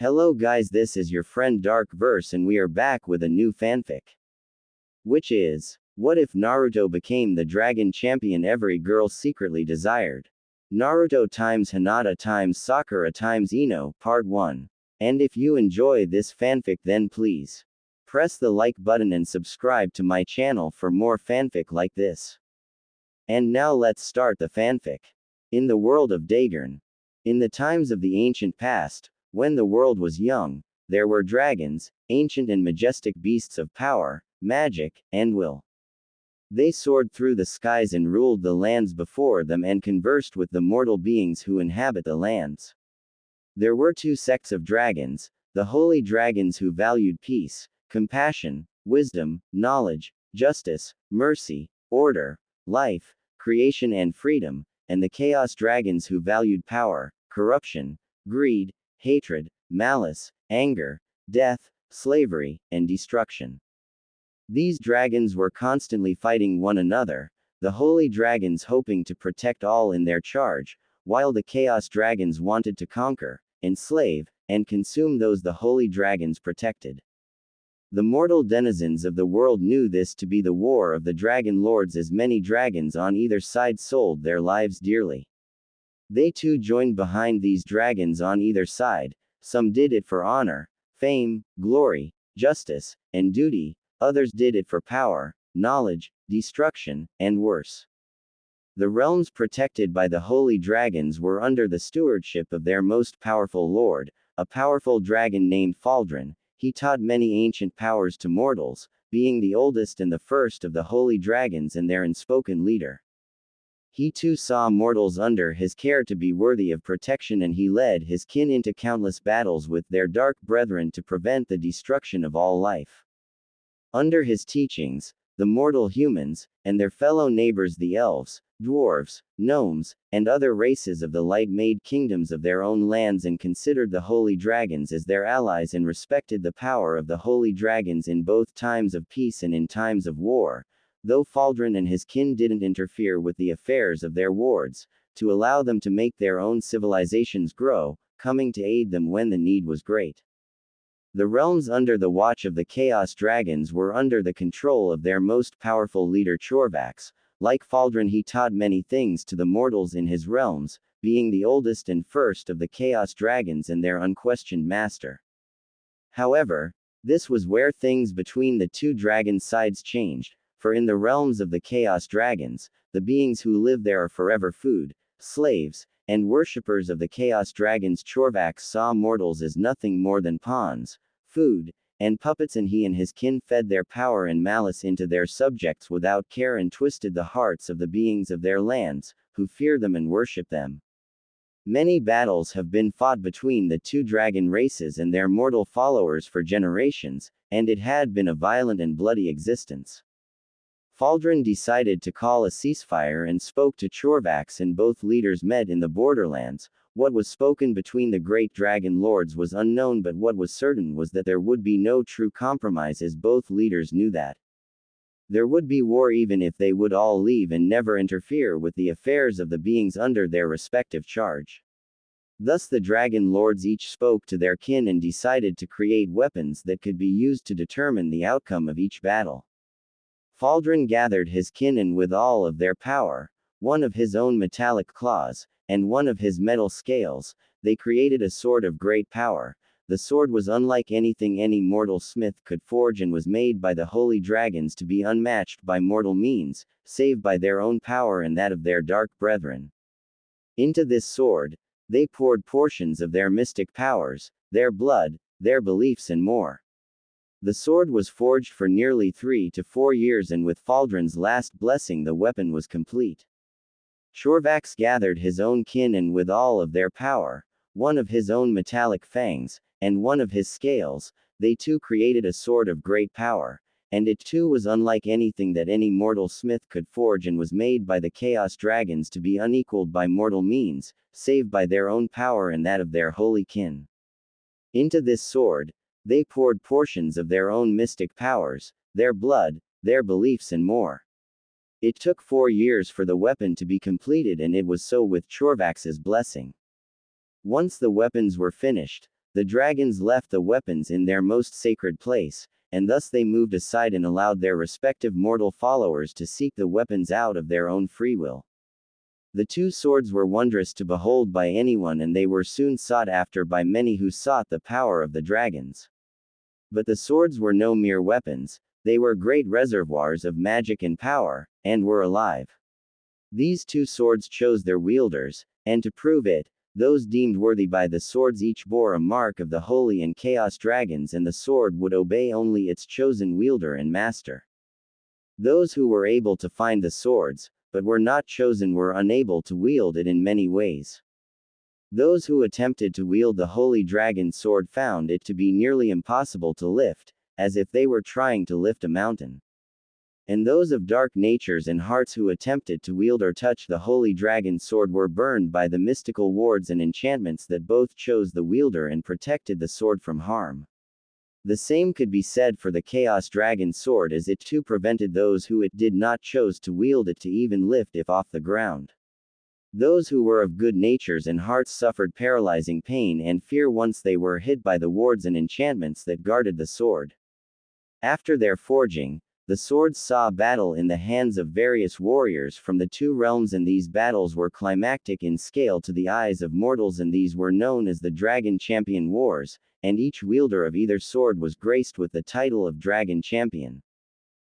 Hello guys, this is your friend Dark Verse and we are back with a new fanfic. Which is, what if Naruto became the dragon champion every girl secretly desired? Naruto times Hinata times Sakura times Ino, Part 1. And if you enjoy this fanfic then please press the like button and subscribe to my channel for more fanfic like this. And now let's start the fanfic. In the world of Dagon. In the times of the ancient past, when the world was young, there were dragons, ancient and majestic beasts of power, magic, and will. They soared through the skies and ruled the lands before them and conversed with the mortal beings who inhabit the lands. There were two sects of dragons, the holy dragons who valued peace, compassion, wisdom, knowledge, justice, mercy, order, life, creation and freedom, and the chaos dragons who valued power, corruption, greed, hatred, malice, anger, death, slavery, and destruction. These dragons were constantly fighting one another, the holy dragons hoping to protect all in their charge, while the chaos dragons wanted to conquer, enslave, and consume those the holy dragons protected. The mortal denizens of the world knew this to be the war of the dragon lords, as many dragons on either side sold their lives dearly. They too joined behind these dragons on either side. Some did it for honor, fame, glory, justice, and duty, others did it for power, knowledge, destruction, and worse. The realms protected by the holy dragons were under the stewardship of their most powerful lord, a powerful dragon named Faldron. He taught many ancient powers to mortals, being the oldest and the first of the holy dragons and their unspoken leader. He too saw mortals under his care to be worthy of protection, and he led his kin into countless battles with their dark brethren to prevent the destruction of all life. Under his teachings, the mortal humans, and their fellow neighbors the elves, dwarves, gnomes, and other races of the light made kingdoms of their own lands and considered the holy dragons as their allies and respected the power of the holy dragons in both times of peace and in times of war. Though Faldron and his kin didn't interfere with the affairs of their wards, to allow them to make their own civilizations grow, coming to aid them when the need was great. The realms under the watch of the Chaos Dragons were under the control of their most powerful leader Chorvax. Like Faldron, he taught many things to the mortals in his realms, being the oldest and first of the Chaos Dragons and their unquestioned master. However, this was where things between the two dragon sides changed. For in the realms of the Chaos Dragons, the beings who live there are forever food, slaves, and worshippers of the Chaos Dragons. Chorvax saw mortals as nothing more than pawns, food, and puppets, and he and his kin fed their power and malice into their subjects without care and twisted the hearts of the beings of their lands, who fear them and worship them. Many battles have been fought between the two dragon races and their mortal followers for generations, and it had been a violent and bloody existence. Faldron decided to call a ceasefire and spoke to Chorvax, and both leaders met in the borderlands. What was spoken between the great dragon lords was unknown, but what was certain was that there would be no true compromise, as both leaders knew that there would be war even if they would all leave and never interfere with the affairs of the beings under their respective charge. Thus the dragon lords each spoke to their kin and decided to create weapons that could be used to determine the outcome of each battle. Faldron gathered his kin, and with all of their power, one of his own metallic claws, and one of his metal scales, they created a sword of great power. The sword was unlike anything any mortal smith could forge and was made by the holy dragons to be unmatched by mortal means, save by their own power and that of their dark brethren. Into this sword, they poured portions of their mystic powers, their blood, their beliefs and more. The sword was forged for nearly 3 to 4 years, and with Faldron's last blessing the weapon was complete. Chorvax gathered his own kin, and with all of their power, one of his own metallic fangs, and one of his scales, they too created a sword of great power, and it too was unlike anything that any mortal smith could forge, and was made by the Chaos Dragons to be unequaled by mortal means, save by their own power and that of their holy kin. Into this sword, they poured portions of their own mystic powers, their blood, their beliefs and more. It took 4 years for the weapon to be completed, and it was so with Chorvax's blessing. Once the weapons were finished, the dragons left the weapons in their most sacred place, and thus they moved aside and allowed their respective mortal followers to seek the weapons out of their own free will. The two swords were wondrous to behold by anyone, and they were soon sought after by many who sought the power of the dragons. But the swords were no mere weapons, they were great reservoirs of magic and power, and were alive. These two swords chose their wielders, and to prove it, those deemed worthy by the swords each bore a mark of the holy and chaos dragons, and the sword would obey only its chosen wielder and master. Those who were able to find the swords, but were not chosen, were unable to wield it in many ways. Those who attempted to wield the holy dragon sword found it to be nearly impossible to lift, as if they were trying to lift a mountain. And those of dark natures and hearts who attempted to wield or touch the holy dragon sword were burned by the mystical wards and enchantments that both chose the wielder and protected the sword from harm. The same could be said for the chaos dragon sword, as it too prevented those who it did not chose to wield it to even lift it off the ground. Those who were of good natures and hearts suffered paralyzing pain and fear once they were hit by the wards and enchantments that guarded the sword. After their forging, the swords saw battle in the hands of various warriors from the two realms, and these battles were climactic in scale to the eyes of mortals, and these were known as the Dragon Champion Wars, and each wielder of either sword was graced with the title of Dragon Champion.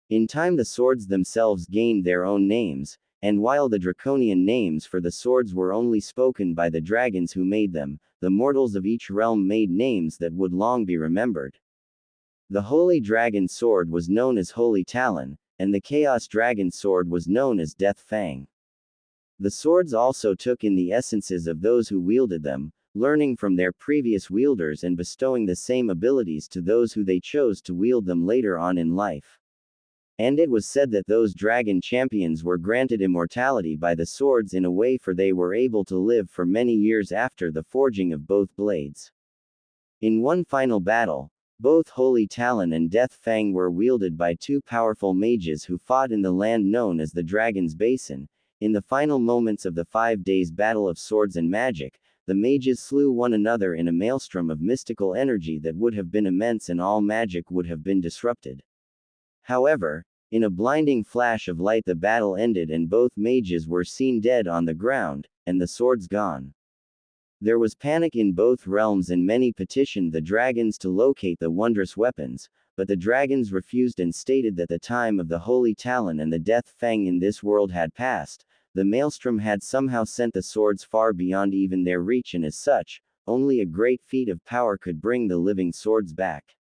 In time the swords themselves gained their own names, and while the draconian names for the swords were only spoken by the dragons who made them, the mortals of each realm made names that would long be remembered. The Holy Dragon Sword was known as Holy Talon, and the Chaos Dragon Sword was known as Death Fang. The swords also took in the essences of those who wielded them, learning from their previous wielders and bestowing the same abilities to those who they chose to wield them later on in life. And it was said that those dragon champions were granted immortality by the swords in a way, for they were able to live for many years after the forging of both blades. In one final battle, both Holy Talon and Death Fang were wielded by two powerful mages who fought in the land known as the Dragon's Basin. In the final moments of the 5 days battle of swords and magic, the mages slew one another in a maelstrom of mystical energy that would have been immense, and all magic would have been disrupted. However, in a blinding flash of light the battle ended, and both mages were seen dead on the ground, and the swords gone. There was panic in both realms, and many petitioned the dragons to locate the wondrous weapons, but the dragons refused and stated that the time of the Holy Talon and the Death Fang in this world had passed. The maelstrom had somehow sent the swords far beyond even their reach, and as such, only a great feat of power could bring the living swords back.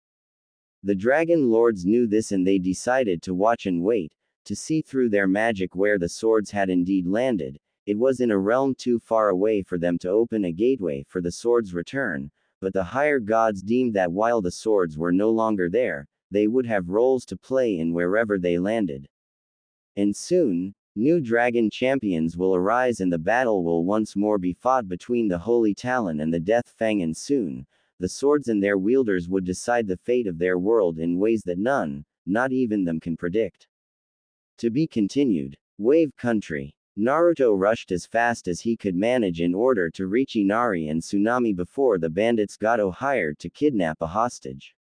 The dragon lords knew this, and they decided to watch and wait, to see through their magic where the swords had indeed landed. It was in a realm too far away for them to open a gateway for the swords' return, but the higher gods deemed that while the swords were no longer there, they would have roles to play in wherever they landed. And soon, new dragon champions will arise, and the battle will once more be fought between the Holy Talon and the Death Fang, and soon, the swords and their wielders would decide the fate of their world in ways that none, not even them, can predict. To be continued. Wave Country. Naruto rushed as fast as he could manage in order to reach Inari and Tsunami before the bandits Gato hired to kidnap a hostage.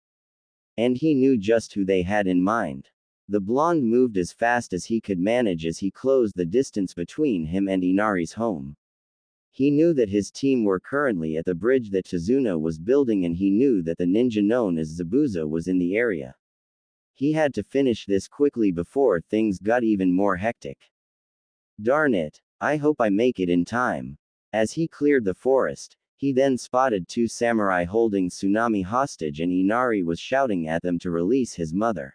And he knew just who they had in mind. The blonde moved as fast as he could manage as he closed the distance between him and Inari's home. He knew that his team were currently at the bridge that Chizuno was building, and he knew that the ninja known as Zabuza was in the area. He had to finish this quickly before things got even more hectic. Darn it, I hope I make it in time. As he cleared the forest, he then spotted two samurai holding Tsunami hostage, and Inari was shouting at them to release his mother.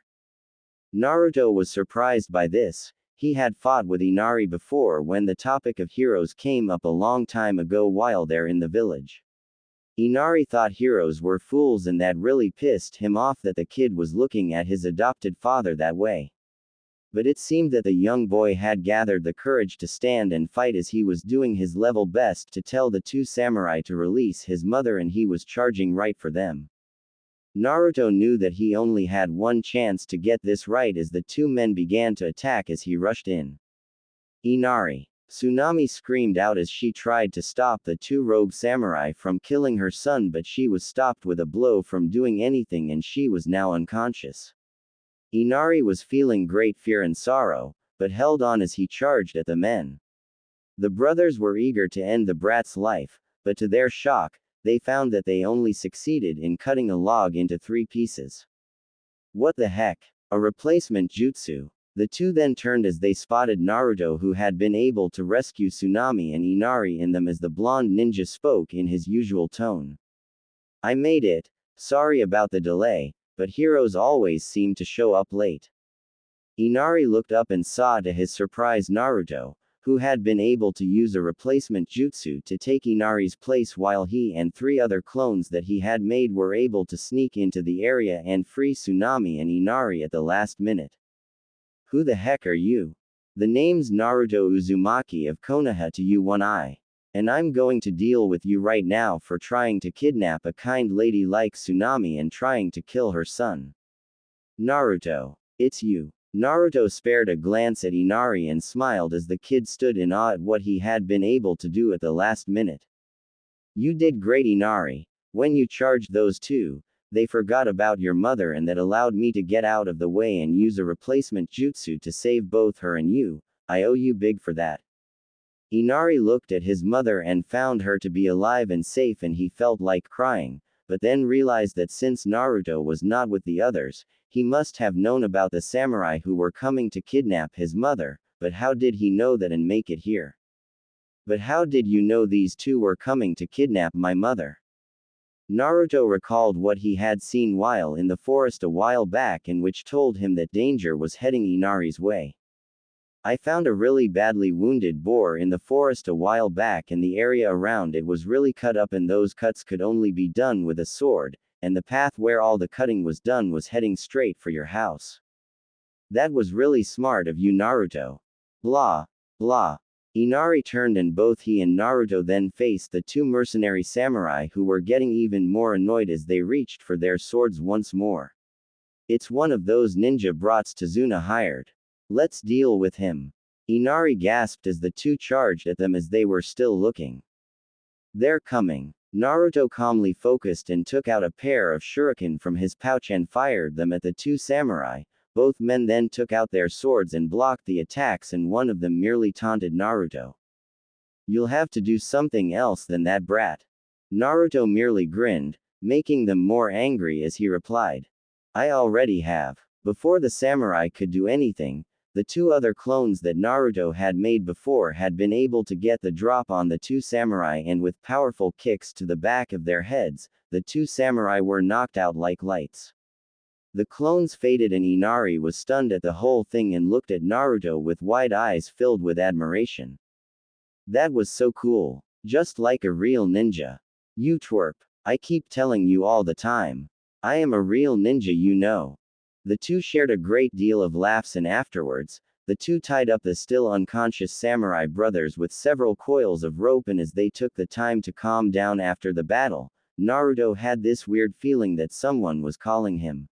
Naruto was surprised by this. He had fought with Inari before when the topic of heroes came up a long time ago while they're in the village. Inari thought heroes were fools, and that really pissed him off that the kid was looking at his adopted father that way. But it seemed that the young boy had gathered the courage to stand and fight as he was doing his level best to tell the two samurai to release his mother, and he was charging right for them. Naruto knew that he only had one chance to get this right as the two men began to attack as he rushed in. Inari. Tsunami screamed out as she tried to stop the two rogue samurai from killing her son, but she was stopped with a blow from doing anything and she was now unconscious. Inari was feeling great fear and sorrow, but held on as he charged at the men. The brothers were eager to end the brat's life, but to their shock, they found that they only succeeded in cutting a log into 3 pieces. What the heck? A replacement jutsu. The two then turned as they spotted Naruto, who had been able to rescue Tsunami and Inari in them, as the blonde ninja spoke in his usual tone. I made it. Sorry about the delay, but heroes always seem to show up late. Inari looked up and saw to his surprise Naruto, who had been able to use a replacement jutsu to take Inari's place while he and 3 other clones that he had made were able to sneak into the area and free Tsunami and Inari at the last minute. Who the heck are you? The name's Naruto Uzumaki of Konoha to you, One Eye. And I'm going to deal with you right now for trying to kidnap a kind lady like Tsunami and trying to kill her son. Naruto. It's you. Naruto spared a glance at Inari and smiled as the kid stood in awe at what he had been able to do at the last minute. You did great, Inari. When you charged those two, they forgot about your mother, and that allowed me to get out of the way and use a replacement jutsu to save both her and you. I owe you big for that. Inari looked at his mother and found her to be alive and safe, and he felt like crying, but then realized that since Naruto was not with the others, he must have known about the samurai who were coming to kidnap his mother, but how did he know that and make it here? But how did you know these two were coming to kidnap my mother? Naruto recalled what he had seen while in the forest a while back, and which told him that danger was heading Inari's way. I found a really badly wounded boar in the forest a while back, and the area around it was really cut up, and those cuts could only be done with a sword, and the path where all the cutting was done was heading straight for your house. That was really smart of you, Naruto. Blah. Blah. Inari turned, and both he and Naruto then faced the 2 mercenary samurai, who were getting even more annoyed as they reached for their swords once more. It's one of those ninja brats Tazuna hired. Let's deal with him. Inari gasped as the 2 charged at them as they were still looking. They're coming. Naruto calmly focused and took out a pair of shuriken from his pouch and fired them at the 2 samurai. Both men then took out their swords and blocked the attacks, and one of them merely taunted Naruto. You'll have to do something else than that, brat. Naruto merely grinned, making them more angry as he replied. I already have. Before the samurai could do anything, the 2 other clones that Naruto had made before had been able to get the drop on the 2 samurai, and with powerful kicks to the back of their heads, the 2 samurai were knocked out like lights. The clones faded, and Inari was stunned at the whole thing and looked at Naruto with wide eyes filled with admiration. That was so cool. Just like a real ninja. You twerp. I keep telling you all the time. I am a real ninja, you know. The 2 shared a great deal of laughs, and afterwards, the 2 tied up the still unconscious samurai brothers with several coils of rope, and as they took the time to calm down after the battle, Naruto had this weird feeling that someone was calling him.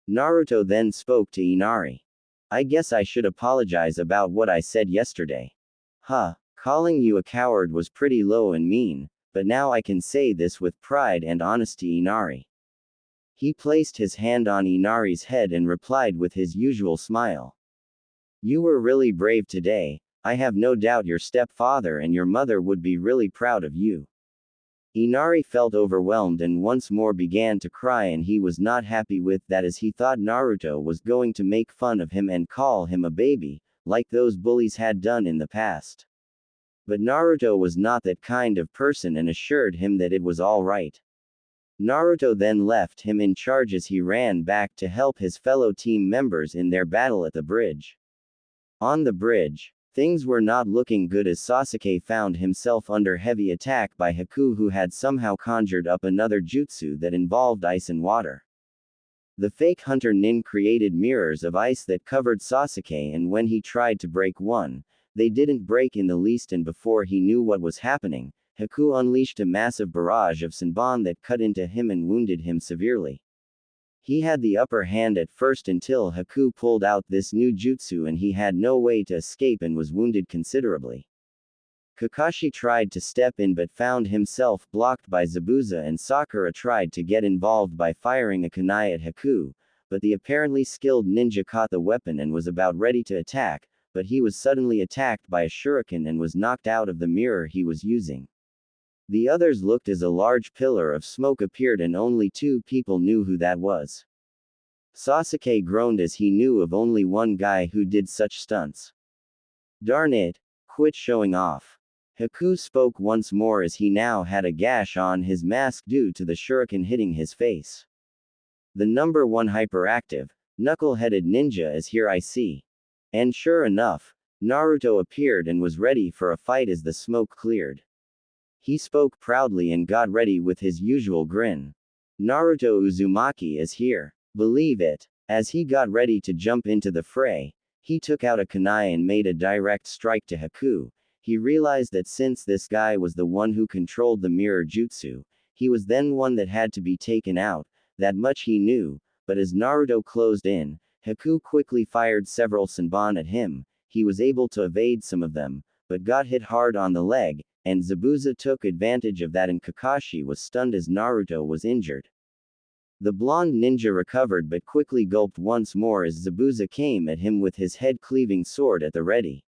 Naruto then spoke to Inari. I guess I should apologize about what I said yesterday. Huh, calling you a coward was pretty low and mean, but now I can say this with pride and honesty, Inari. He placed his hand on Inari's head and replied with his usual smile. You were really brave today. I have no doubt your stepfather and your mother would be really proud of you. Inari felt overwhelmed and once more began to cry, and he was not happy with that, as he thought Naruto was going to make fun of him and call him a baby, like those bullies had done in the past. But Naruto was not that kind of person and assured him that it was all right. Naruto then left him in charge as he ran back to help his fellow team members in their battle at the bridge. On the bridge, things were not looking good as Sasuke found himself under heavy attack by Haku, who had somehow conjured up another jutsu that involved ice and water. The fake hunter Nin created mirrors of ice that covered Sasuke, and when he tried to break one, they didn't break in the least, and before he knew what was happening, Haku unleashed a massive barrage of Senbon that cut into him and wounded him severely. He had the upper hand at first until Haku pulled out this new jutsu, and he had no way to escape and was wounded considerably. Kakashi tried to step in but found himself blocked by Zabuza, and Sakura tried to get involved by firing a kunai at Haku, but the apparently skilled ninja caught the weapon and was about ready to attack, but he was suddenly attacked by a shuriken and was knocked out of the mirror he was using. The others looked as a large pillar of smoke appeared and only 2 people knew who that was. Sasuke groaned as he knew of only one guy who did such stunts. Darn it, quit showing off. Haku spoke once more as he now had a gash on his mask due to the shuriken hitting his face. The number 1 hyperactive, knuckle-headed ninja is here, I see. And sure enough, Naruto appeared and was ready for a fight as the smoke cleared. He spoke proudly and got ready with his usual grin. Naruto Uzumaki is here. Believe it. As he got ready to jump into the fray, he took out a kunai and made a direct strike to Haku. He realized that since this guy was the one who controlled the mirror jutsu, he was then one that had to be taken out, that much he knew, but as Naruto closed in, Haku quickly fired several senbon at him. He was able to evade some of them, but got hit hard on the leg, and Zabuza took advantage of that and Kakashi was stunned as Naruto was injured. The blonde ninja recovered but quickly gulped once more as Zabuza came at him with his head-cleaving sword at the ready.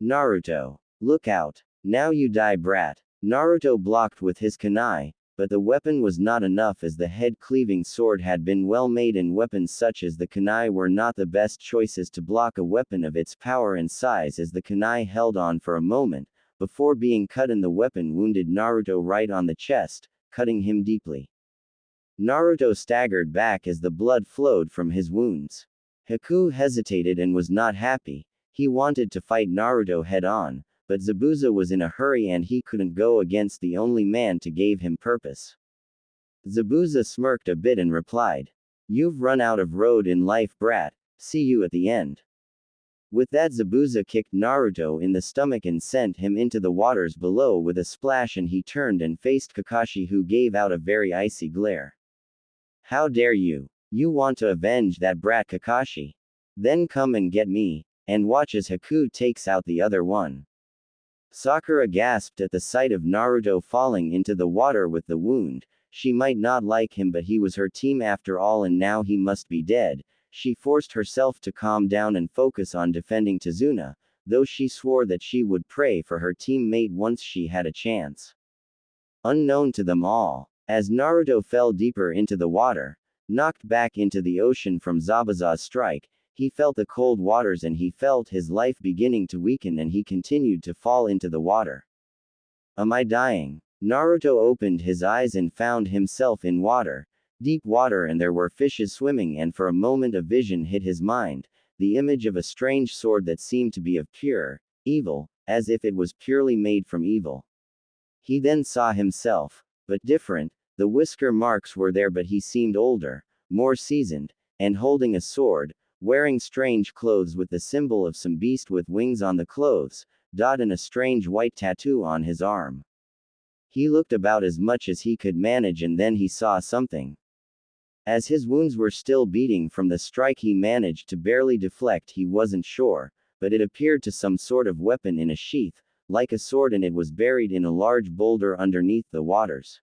Naruto. Look out. Now you die, brat. Naruto blocked with his kunai, but the weapon was not enough as the head-cleaving sword had been well made and weapons such as the kunai were not the best choices to block a weapon of its power and size as the kunai held on for a moment, before being cut and the weapon wounded Naruto right on the chest, cutting him deeply. Naruto staggered back as the blood flowed from his wounds. Haku hesitated and was not happy. He wanted to fight Naruto head-on, but Zabuza was in a hurry and he couldn't go against the only man to give him purpose. Zabuza smirked a bit and replied, "You've run out of road in life, brat. See you at the end." With that, Zabuza kicked Naruto in the stomach and sent him into the waters below with a splash, and he turned and faced Kakashi, who gave out a very icy glare. "How dare you? You want to avenge that brat, Kakashi? Then come and get me, and watch as Haku takes out the other one." Sakura gasped at the sight of Naruto falling into the water with the wound. She might not like him, but he was her team after all, and now he must be dead. She forced herself to calm down and focus on defending Tazuna, though she swore that she would pray for her teammate once she had a chance. Unknown to them all, as Naruto fell deeper into the water, knocked back into the ocean from Zabuza's strike, he felt the cold waters and he felt his life beginning to weaken, and he continued to fall into the water. Am I dying? Naruto opened his eyes and found himself in water, deep water, and there were fishes swimming, and for a moment a vision hit his mind, the image of a strange sword that seemed to be of pure evil, as if it was purely made from evil. He then saw himself, but different. The whisker marks were there, but he seemed older, more seasoned, and holding a sword, wearing strange clothes with the symbol of some beast with wings on the clothes, and a strange white tattoo on his arm. He looked about as much as he could manage, and then he saw something. As his wounds were still beating from the strike, he managed to barely deflect. He wasn't sure, but it appeared to some sort of weapon in a sheath, like a sword, and it was buried in a large boulder underneath the waters.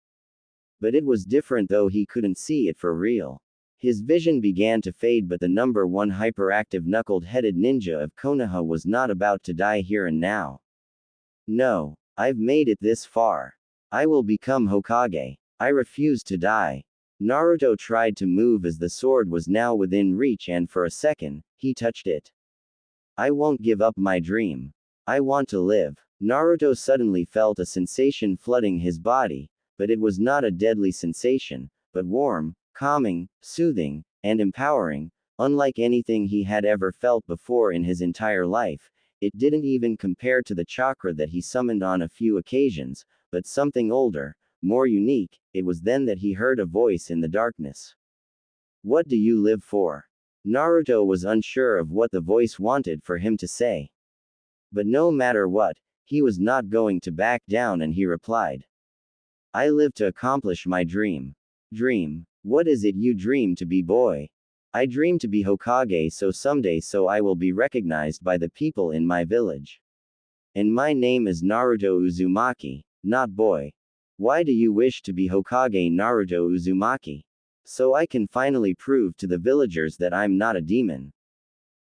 But it was different, though he couldn't see it for real. His vision began to fade, but the number 1 hyperactive knuckled-headed ninja of Konoha was not about to die here and now. No, I've made it this far. I will become Hokage. I refuse to die. Naruto tried to move as the sword was now within reach, and for a second, he touched it. I won't give up my dream. I want to live. Naruto suddenly felt a sensation flooding his body, but it was not a deadly sensation, but warm, calming, soothing, and empowering, unlike anything he had ever felt before in his entire life. It didn't even compare to the chakra that he summoned on a few occasions, but something older, more unique. It was then that he heard a voice in the darkness. What do you live for? Naruto was unsure of what the voice wanted for him to say. But no matter what, he was not going to back down, and he replied, I live to accomplish my dream. Dream? What is it you dream to be, boy? I dream to be Hokage, so someday I will be recognized by the people in my village. And my name is Naruto Uzumaki, not boy. Why do you wish to be Hokage Naruto Uzumaki? So I can finally prove to the villagers that I'm not a demon.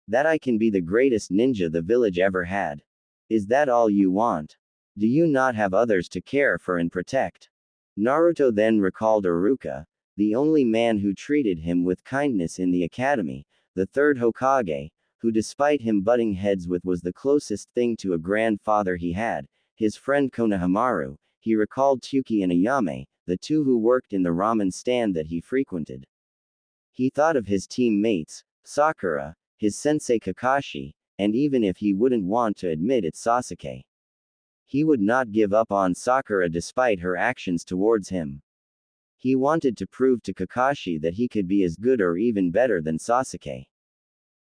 That I can be the greatest ninja the village ever had. Is that all you want? Do you not have others to care for and protect? Naruto then recalled Iruka, the only man who treated him with kindness in the academy, the third Hokage, who despite him butting heads with was the closest thing to a grandfather he had, his friend Konohamaru. He recalled Tsuki and Ayame, the two who worked in the ramen stand that he frequented. He thought of his teammates, Sakura, his sensei Kakashi, and even if he wouldn't want to admit it, Sasuke. He would not give up on Sakura despite her actions towards him. He wanted to prove to Kakashi that he could be as good or even better than Sasuke.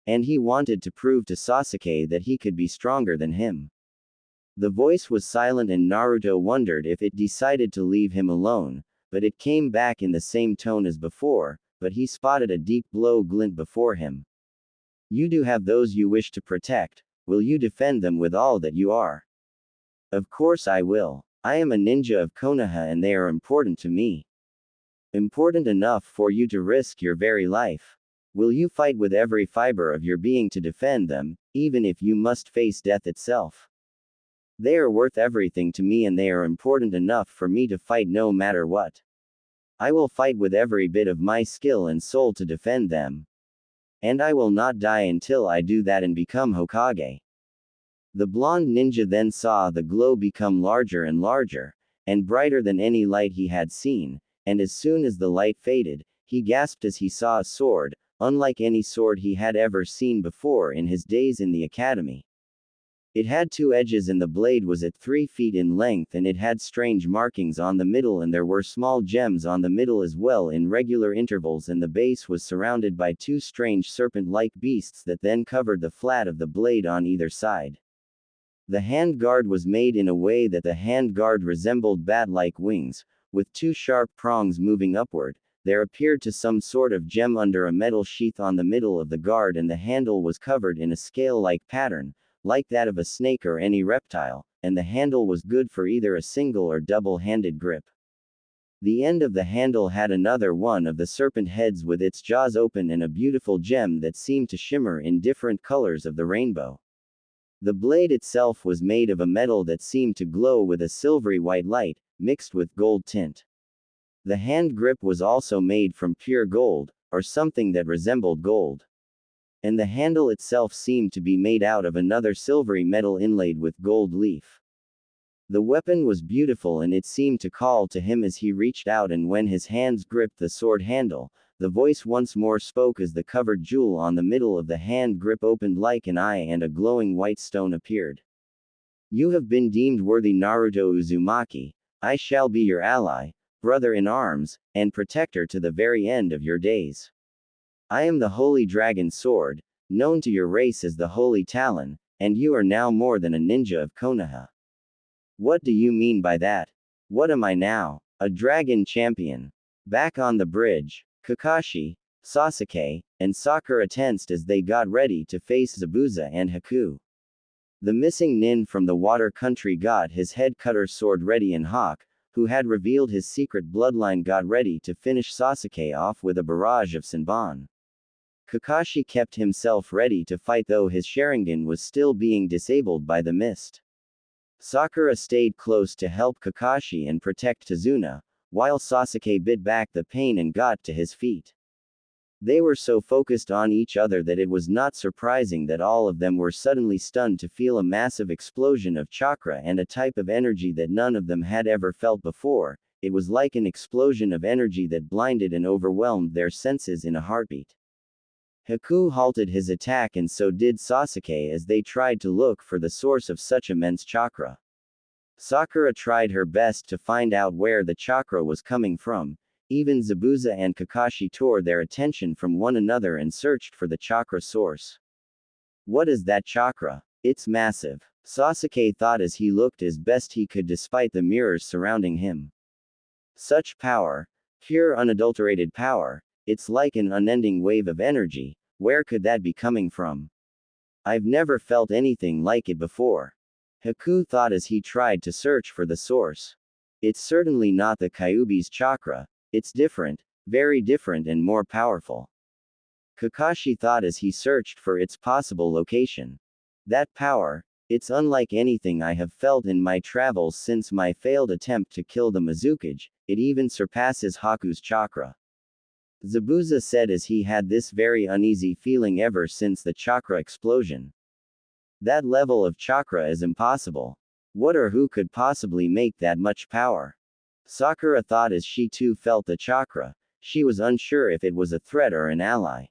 And he wanted to prove to Sasuke that he could be stronger than him. The voice was silent and Naruto wondered if it decided to leave him alone, but it came back in the same tone as before, but he spotted a deep glow glint before him. You do have those you wish to protect, will you defend them with all that you are? Of course I will. I am a ninja of Konoha and they are important to me. Important enough for you to risk your very life. Will you fight with every fiber of your being to defend them, even if you must face death itself? They are worth everything to me and they are important enough for me to fight no matter what. I will fight with every bit of my skill and soul to defend them. And I will not die until I do that and become Hokage. The blonde ninja then saw the glow become larger and larger, and brighter than any light he had seen, and as soon as the light faded, he gasped as he saw a sword, unlike any sword he had ever seen before in his days in the academy. It had two edges and the blade was at 3 feet in length and it had strange markings on the middle and there were small gems on the middle as well in regular intervals and the base was surrounded by two strange serpent-like beasts that then covered the flat of the blade on either side. The hand guard was made in a way that the hand guard resembled bat-like wings, with two sharp prongs moving upward. There appeared to some sort of gem under a metal sheath on the middle of the guard and the handle was covered in a scale-like pattern, like that of a snake or any reptile, and the handle was good for either a single or double-handed grip. The end of the handle had another one of the serpent heads with its jaws open and a beautiful gem that seemed to shimmer in different colors of the rainbow. The blade itself was made of a metal that seemed to glow with a silvery white light, mixed with gold tint. The hand grip was also made from pure gold, or something that resembled gold. And the handle itself seemed to be made out of another silvery metal inlaid with gold leaf. The weapon was beautiful and it seemed to call to him as he reached out and when his hands gripped the sword handle, the voice once more spoke as the covered jewel on the middle of the hand grip opened like an eye and a glowing white stone appeared. You have been deemed worthy Naruto Uzumaki, I shall be your ally, brother in arms, and protector to the very end of your days. I am the Holy Dragon Sword, known to your race as the Holy Talon, and you are now more than a ninja of Konoha. What do you mean by that? What am I now? A dragon champion. Back on the bridge, Kakashi, Sasuke, and Sakura tensed as they got ready to face Zabuza and Haku. The missing nin from the water country got his head cutter sword ready and Hawk, who had revealed his secret bloodline, got ready to finish Sasuke off with a barrage of Senbon. Kakashi kept himself ready to fight though his Sharingan was still being disabled by the mist. Sakura stayed close to help Kakashi and protect Tazuna, while Sasuke bit back the pain and got to his feet. They were so focused on each other that it was not surprising that all of them were suddenly stunned to feel a massive explosion of chakra and a type of energy that none of them had ever felt before. It was like an explosion of energy that blinded and overwhelmed their senses in a heartbeat. Haku halted his attack and so did Sasuke as they tried to look for the source of such immense chakra. Sakura tried her best to find out where the chakra was coming from. Even Zabuza and Kakashi tore their attention from one another and searched for the chakra source. What is that chakra? It's massive. Sasuke thought as he looked as best he could despite the mirrors surrounding him. Such power, pure unadulterated power, it's like an unending wave of energy. Where could that be coming from? I've never felt anything like it before. Haku thought as he tried to search for the source. It's certainly not the Kyuubi's chakra, it's different, very different and more powerful. Kakashi thought as he searched for its possible location. That power, it's unlike anything I have felt in my travels since my failed attempt to kill the Mizukage, it even surpasses Haku's chakra. Zabuza said as he had this very uneasy feeling ever since the chakra explosion. That level of chakra is impossible. What or who could possibly make that much power? Sakura thought as she too felt the chakra, she was unsure if it was a threat or an ally.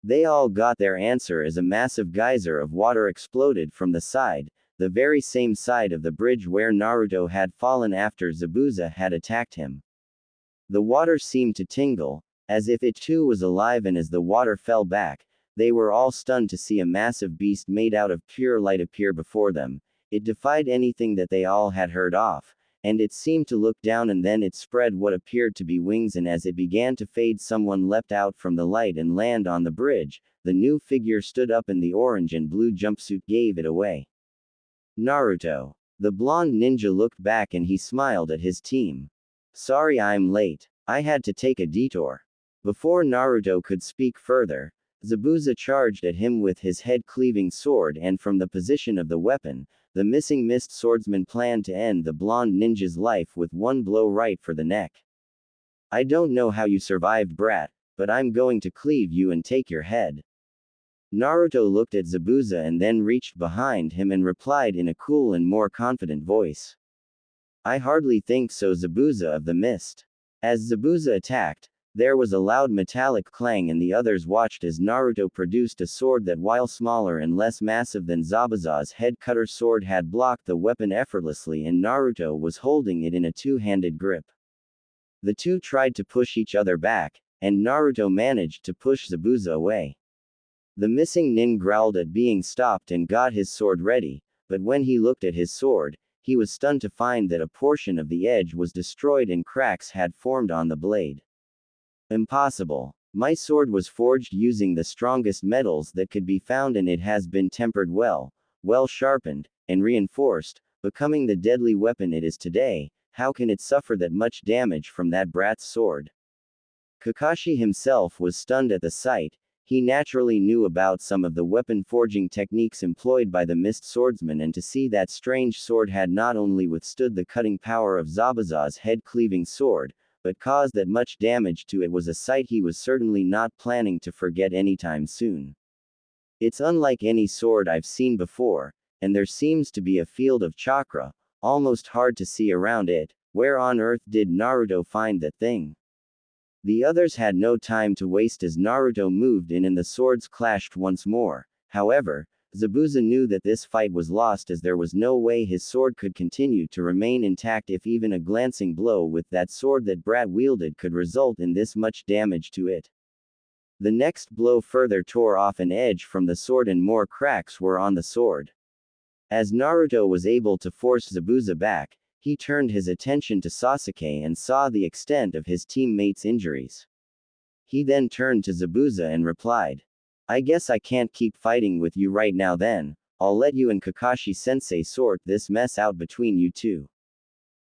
They all got their answer as a massive geyser of water exploded from the side, the very same side of the bridge where Naruto had fallen after Zabuza had attacked him. The water seemed to tingle, as if it too was alive, and as the water fell back, they were all stunned to see a massive beast made out of pure light appear before them. It defied anything that they all had heard of, and it seemed to look down, and then it spread what appeared to be wings, and as it began to fade someone leapt out from the light and land on the bridge. The new figure stood up and the orange and blue jumpsuit gave it away. Naruto. The blonde ninja looked back and he smiled at his team. Sorry I'm late, I had to take a detour. Before Naruto could speak further, Zabuza charged at him with his head-cleaving sword, and from the position of the weapon, the missing mist swordsman planned to end the blonde ninja's life with one blow right for the neck. I don't know how you survived, brat, but I'm going to cleave you and take your head. Naruto looked at Zabuza and then reached behind him and replied in a cool and more confident voice. I hardly think so, Zabuza of the Mist. As Zabuza attacked, there was a loud metallic clang and the others watched as Naruto produced a sword that, while smaller and less massive than Zabuza's head cutter sword, had blocked the weapon effortlessly, and Naruto was holding it in a two-handed grip. The two tried to push each other back, and Naruto managed to push Zabuza away. The missing nin growled at being stopped and got his sword ready, but when he looked at his sword, he was stunned to find that a portion of the edge was destroyed and cracks had formed on the blade. Impossible. My sword was forged using the strongest metals that could be found, and it has been tempered well sharpened, and reinforced, becoming the deadly weapon it is today. How can it suffer that much damage from that brat's sword? Kakashi himself was stunned at the sight. He naturally knew about some of the weapon forging techniques employed by the mist swordsman, and to see that strange sword had not only withstood the cutting power of Zabuza's head-cleaving sword, but caused that much damage to it, was a sight he was certainly not planning to forget anytime soon. It's unlike any sword I've seen before, and there seems to be a field of chakra, almost hard to see around it. Where on earth did Naruto find that thing? The others had no time to waste as Naruto moved in and the swords clashed once more. However, Zabuza knew that this fight was lost, as there was no way his sword could continue to remain intact if even a glancing blow with that sword that brat wielded could result in this much damage to it. The next blow further tore off an edge from the sword and more cracks were on the sword. As Naruto was able to force Zabuza back, he turned his attention to Sasuke and saw the extent of his teammates' injuries. He then turned to Zabuza and replied, I guess I can't keep fighting with you right now then, I'll let you and Kakashi-sensei sort this mess out between you two.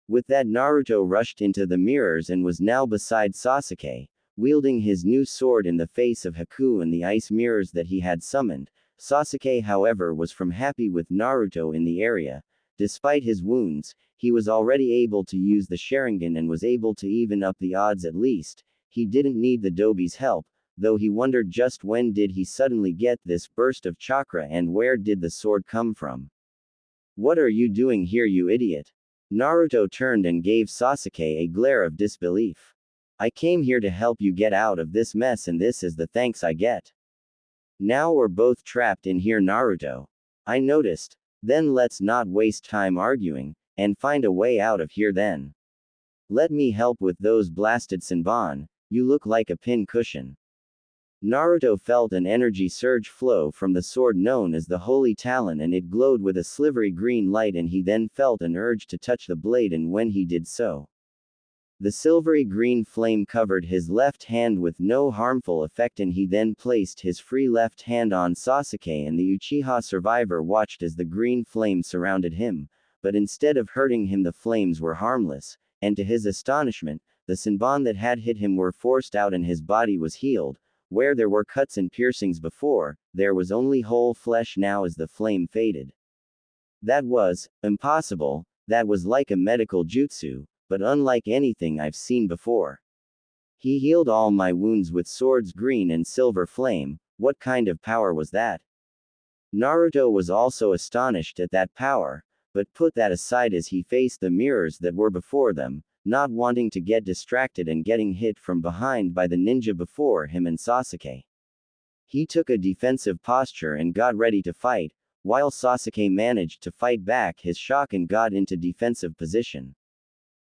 With that, Naruto rushed into the mirrors and was now beside Sasuke, wielding his new sword in the face of Haku and the ice mirrors that he had summoned. Sasuke, however, was from happy with Naruto in the area. Despite his wounds, he was already able to use the Sharingan and was able to even up the odds. At least, he didn't need the Dobi's help, though he wondered just when did he suddenly get this burst of chakra and where did the sword come from. What are you doing here, you idiot? Naruto turned and gave Sasuke a glare of disbelief. I came here to help you get out of this mess, and this is the thanks I get. Now we're both trapped in here, Naruto. I noticed. Then let's not waste time arguing, and find a way out of here then. Let me help with those blasted Senbon, you look like a pin cushion. Naruto felt an energy surge flow from the sword known as the Holy Talon, and it glowed with a slivery green light, and he then felt an urge to touch the blade, and when he did so, The silvery green flame covered his left hand with no harmful effect, and he then placed his free left hand on Sasuke, and the Uchiha survivor watched as the green flame surrounded him, but instead of hurting him the flames were harmless, and to his astonishment, the Senbon that had hit him were forced out and his body was healed. Where there were cuts and piercings before, there was only whole flesh now as the flame faded. That was impossible, that was like a medical jutsu, but unlike anything I've seen before. He healed all my wounds with sword's green and silver flame. What kind of power was that? Naruto was also astonished at that power, but put that aside as he faced the mirrors that were before them, not wanting to get distracted and getting hit from behind by the ninja before him and Sasuke. He took a defensive posture and got ready to fight, while Sasuke managed to fight back his shock and got into defensive position.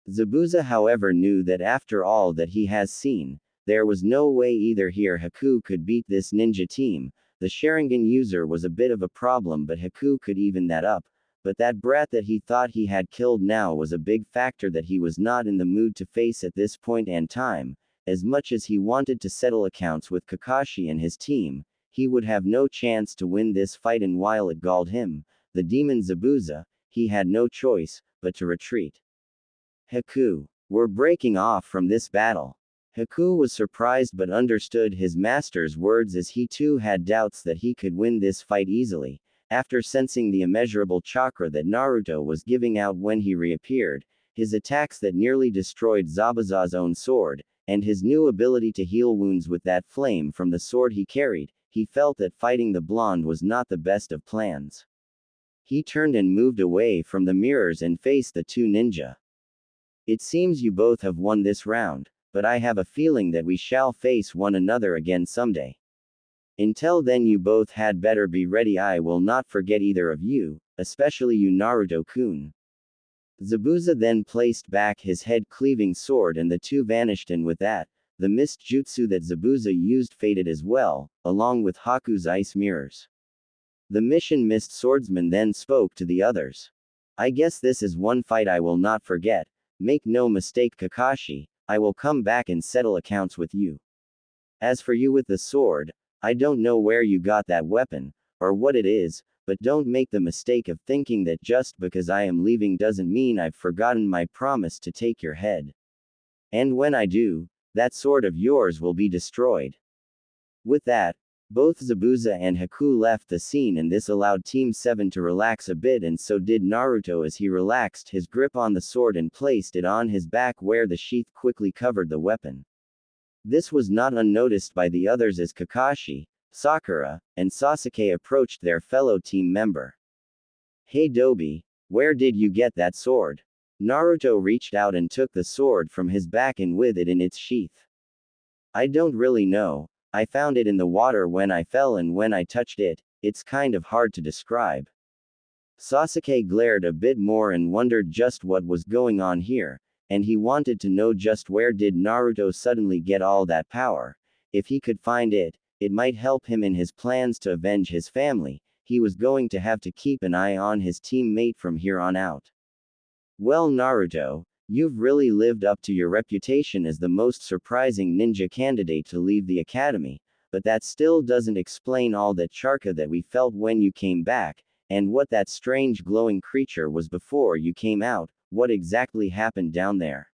Zabuza however knew that after all that he has seen, there was no way either he or Haku could beat this ninja team. The Sharingan user was a bit of a problem, but Haku could even that up. But that brat that he thought he had killed now was a big factor that he was not in the mood to face at this point and time. As much as he wanted to settle accounts with Kakashi and his team, he would have no chance to win this fight, and while it galled him, the demon Zabuza, he had no choice but to retreat. Haku, we're breaking off from this battle. Haku was surprised but understood his master's words, as he too had doubts that he could win this fight easily. After sensing the immeasurable chakra that Naruto was giving out when he reappeared, his attacks that nearly destroyed Zabuza's own sword, and his new ability to heal wounds with that flame from the sword he carried, he felt that fighting the blonde was not the best of plans. He turned and moved away from the mirrors and faced the two ninja. It seems you both have won this round, but I have a feeling that we shall face one another again someday. Until then you both had better be ready. I will not forget either of you, especially you Naruto-kun. Zabuza then placed back his head-cleaving sword and the two vanished, and with that, the mist jutsu that Zabuza used faded as well, along with Haku's ice mirrors. The Mission Mist swordsman then spoke to the others. I guess this is one fight I will not forget. Make no mistake, Kakashi, I will come back and settle accounts with you. As for you with the sword, I don't know where you got that weapon, or what it is, but don't make the mistake of thinking that just because I am leaving doesn't mean I've forgotten my promise to take your head. And when I do, that sword of yours will be destroyed. With that, both Zabuza and Haku left the scene, and this allowed Team 7 to relax a bit, and so did Naruto as he relaxed his grip on the sword and placed it on his back where the sheath quickly covered the weapon. This was not unnoticed by the others as Kakashi, Sakura, and Sasuke approached their fellow team member. Hey Dobi, where did you get that sword? Naruto reached out and took the sword from his back and with it in its sheath. I don't really know, I found it in the water when I fell, and when I touched it, it's kind of hard to describe. Sasuke glared a bit more and wondered just what was going on here, and he wanted to know just where did Naruto suddenly get all that power. If he could find it, it might help him in his plans to avenge his family. He was going to have to keep an eye on his teammate from here on out. Well Naruto, you've really lived up to your reputation as the most surprising ninja candidate to leave the academy, but that still doesn't explain all that charka that we felt when you came back, and what that strange glowing creature was before you came out. What exactly happened down there?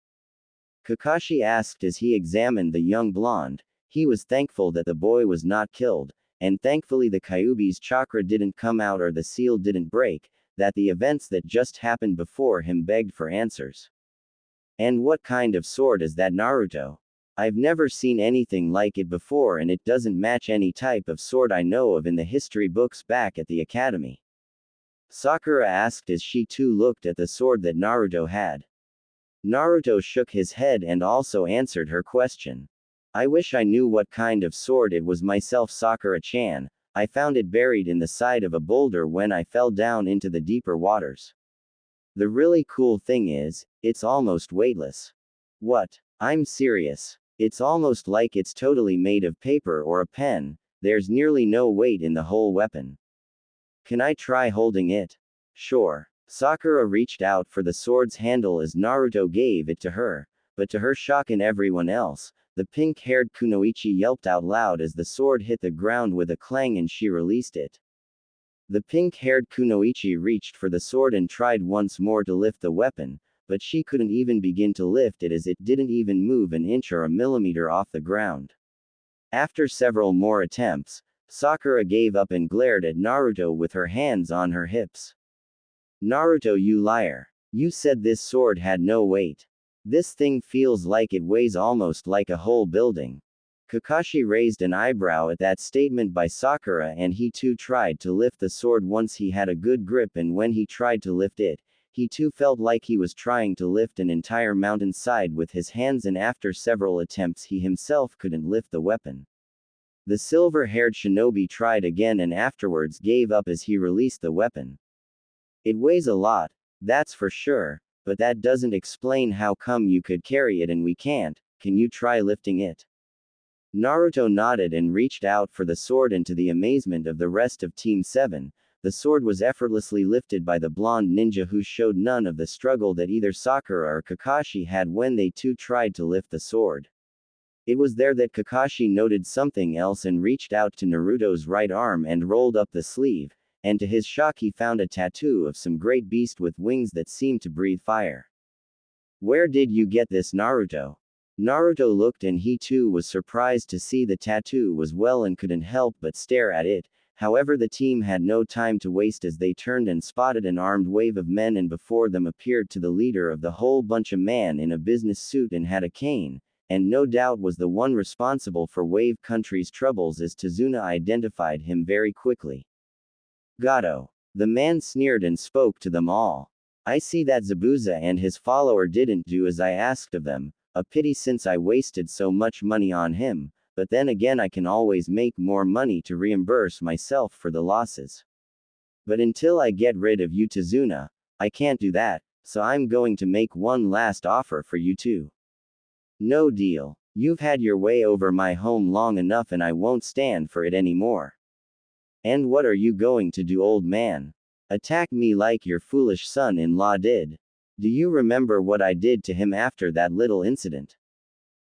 Kakashi asked as he examined the young blonde. He was thankful that the boy was not killed, and thankfully the Kyuubi's chakra didn't come out or the seal didn't break, that the events that just happened before him begged for answers. And what kind of sword is that, Naruto? I've never seen anything like it before, and it doesn't match any type of sword I know of in the history books back at the academy. Sakura asked as she too looked at the sword that Naruto had. Naruto shook his head and also answered her question. I wish I knew what kind of sword it was myself, Sakura-chan. I found it buried in the side of a boulder when I fell down into the deeper waters. The really cool thing is, it's almost weightless. What? I'm serious. It's almost like it's totally made of paper or a pen. There's nearly no weight in the whole weapon. Can I try holding it? Sure. Sakura reached out for the sword's handle as Naruto gave it to her, but to her shock and everyone else, the pink-haired Kunoichi yelped out loud as the sword hit the ground with a clang and she released it. The pink-haired Kunoichi reached for the sword and tried once more to lift the weapon, but she couldn't even begin to lift it as it didn't even move an inch or a millimeter off the ground. After several more attempts, Sakura gave up and glared at Naruto with her hands on her hips. Naruto, you liar. You said this sword had no weight. This thing feels like it weighs almost like a whole building. Kakashi raised an eyebrow at that statement by Sakura, and he too tried to lift the sword once he had a good grip, and when he tried to lift it, he too felt like he was trying to lift an entire mountainside with his hands, and after several attempts he himself couldn't lift the weapon. The silver-haired shinobi tried again and afterwards gave up as he released the weapon. It weighs a lot, that's for sure, but that doesn't explain how come you could carry it and we can't. Can you try lifting it? Naruto nodded and reached out for the sword, and to the amazement of the rest of Team 7, the sword was effortlessly lifted by the blonde ninja, who showed none of the struggle that either Sakura or Kakashi had when they too tried to lift the sword. It was there that Kakashi noted something else and reached out to Naruto's right arm and rolled up the sleeve, and to his shock he found a tattoo of some great beast with wings that seemed to breathe fire. Where did you get this, Naruto? Naruto looked, and he too was surprised to see the tattoo was well and couldn't help but stare at it. However, the team had no time to waste as they turned and spotted an armed wave of men, and before them appeared to the leader of the whole bunch, a man in a business suit and had a cane, and no doubt was the one responsible for Wave Country's troubles, as Tazuna identified him very quickly. Gato. The man sneered and spoke to them all. I see that Zabuza and his follower didn't do as I asked of them. A pity, since I wasted so much money on him, but then again I can always make more money to reimburse myself for the losses. But until I get rid of you, Tazuna, I can't do that, so I'm going to make one last offer for you too. No deal. You've had your way over my home long enough and I won't stand for it anymore. And what are you going to do, old man? Attack me like your foolish son-in-law did? Do you remember what I did to him after that little incident?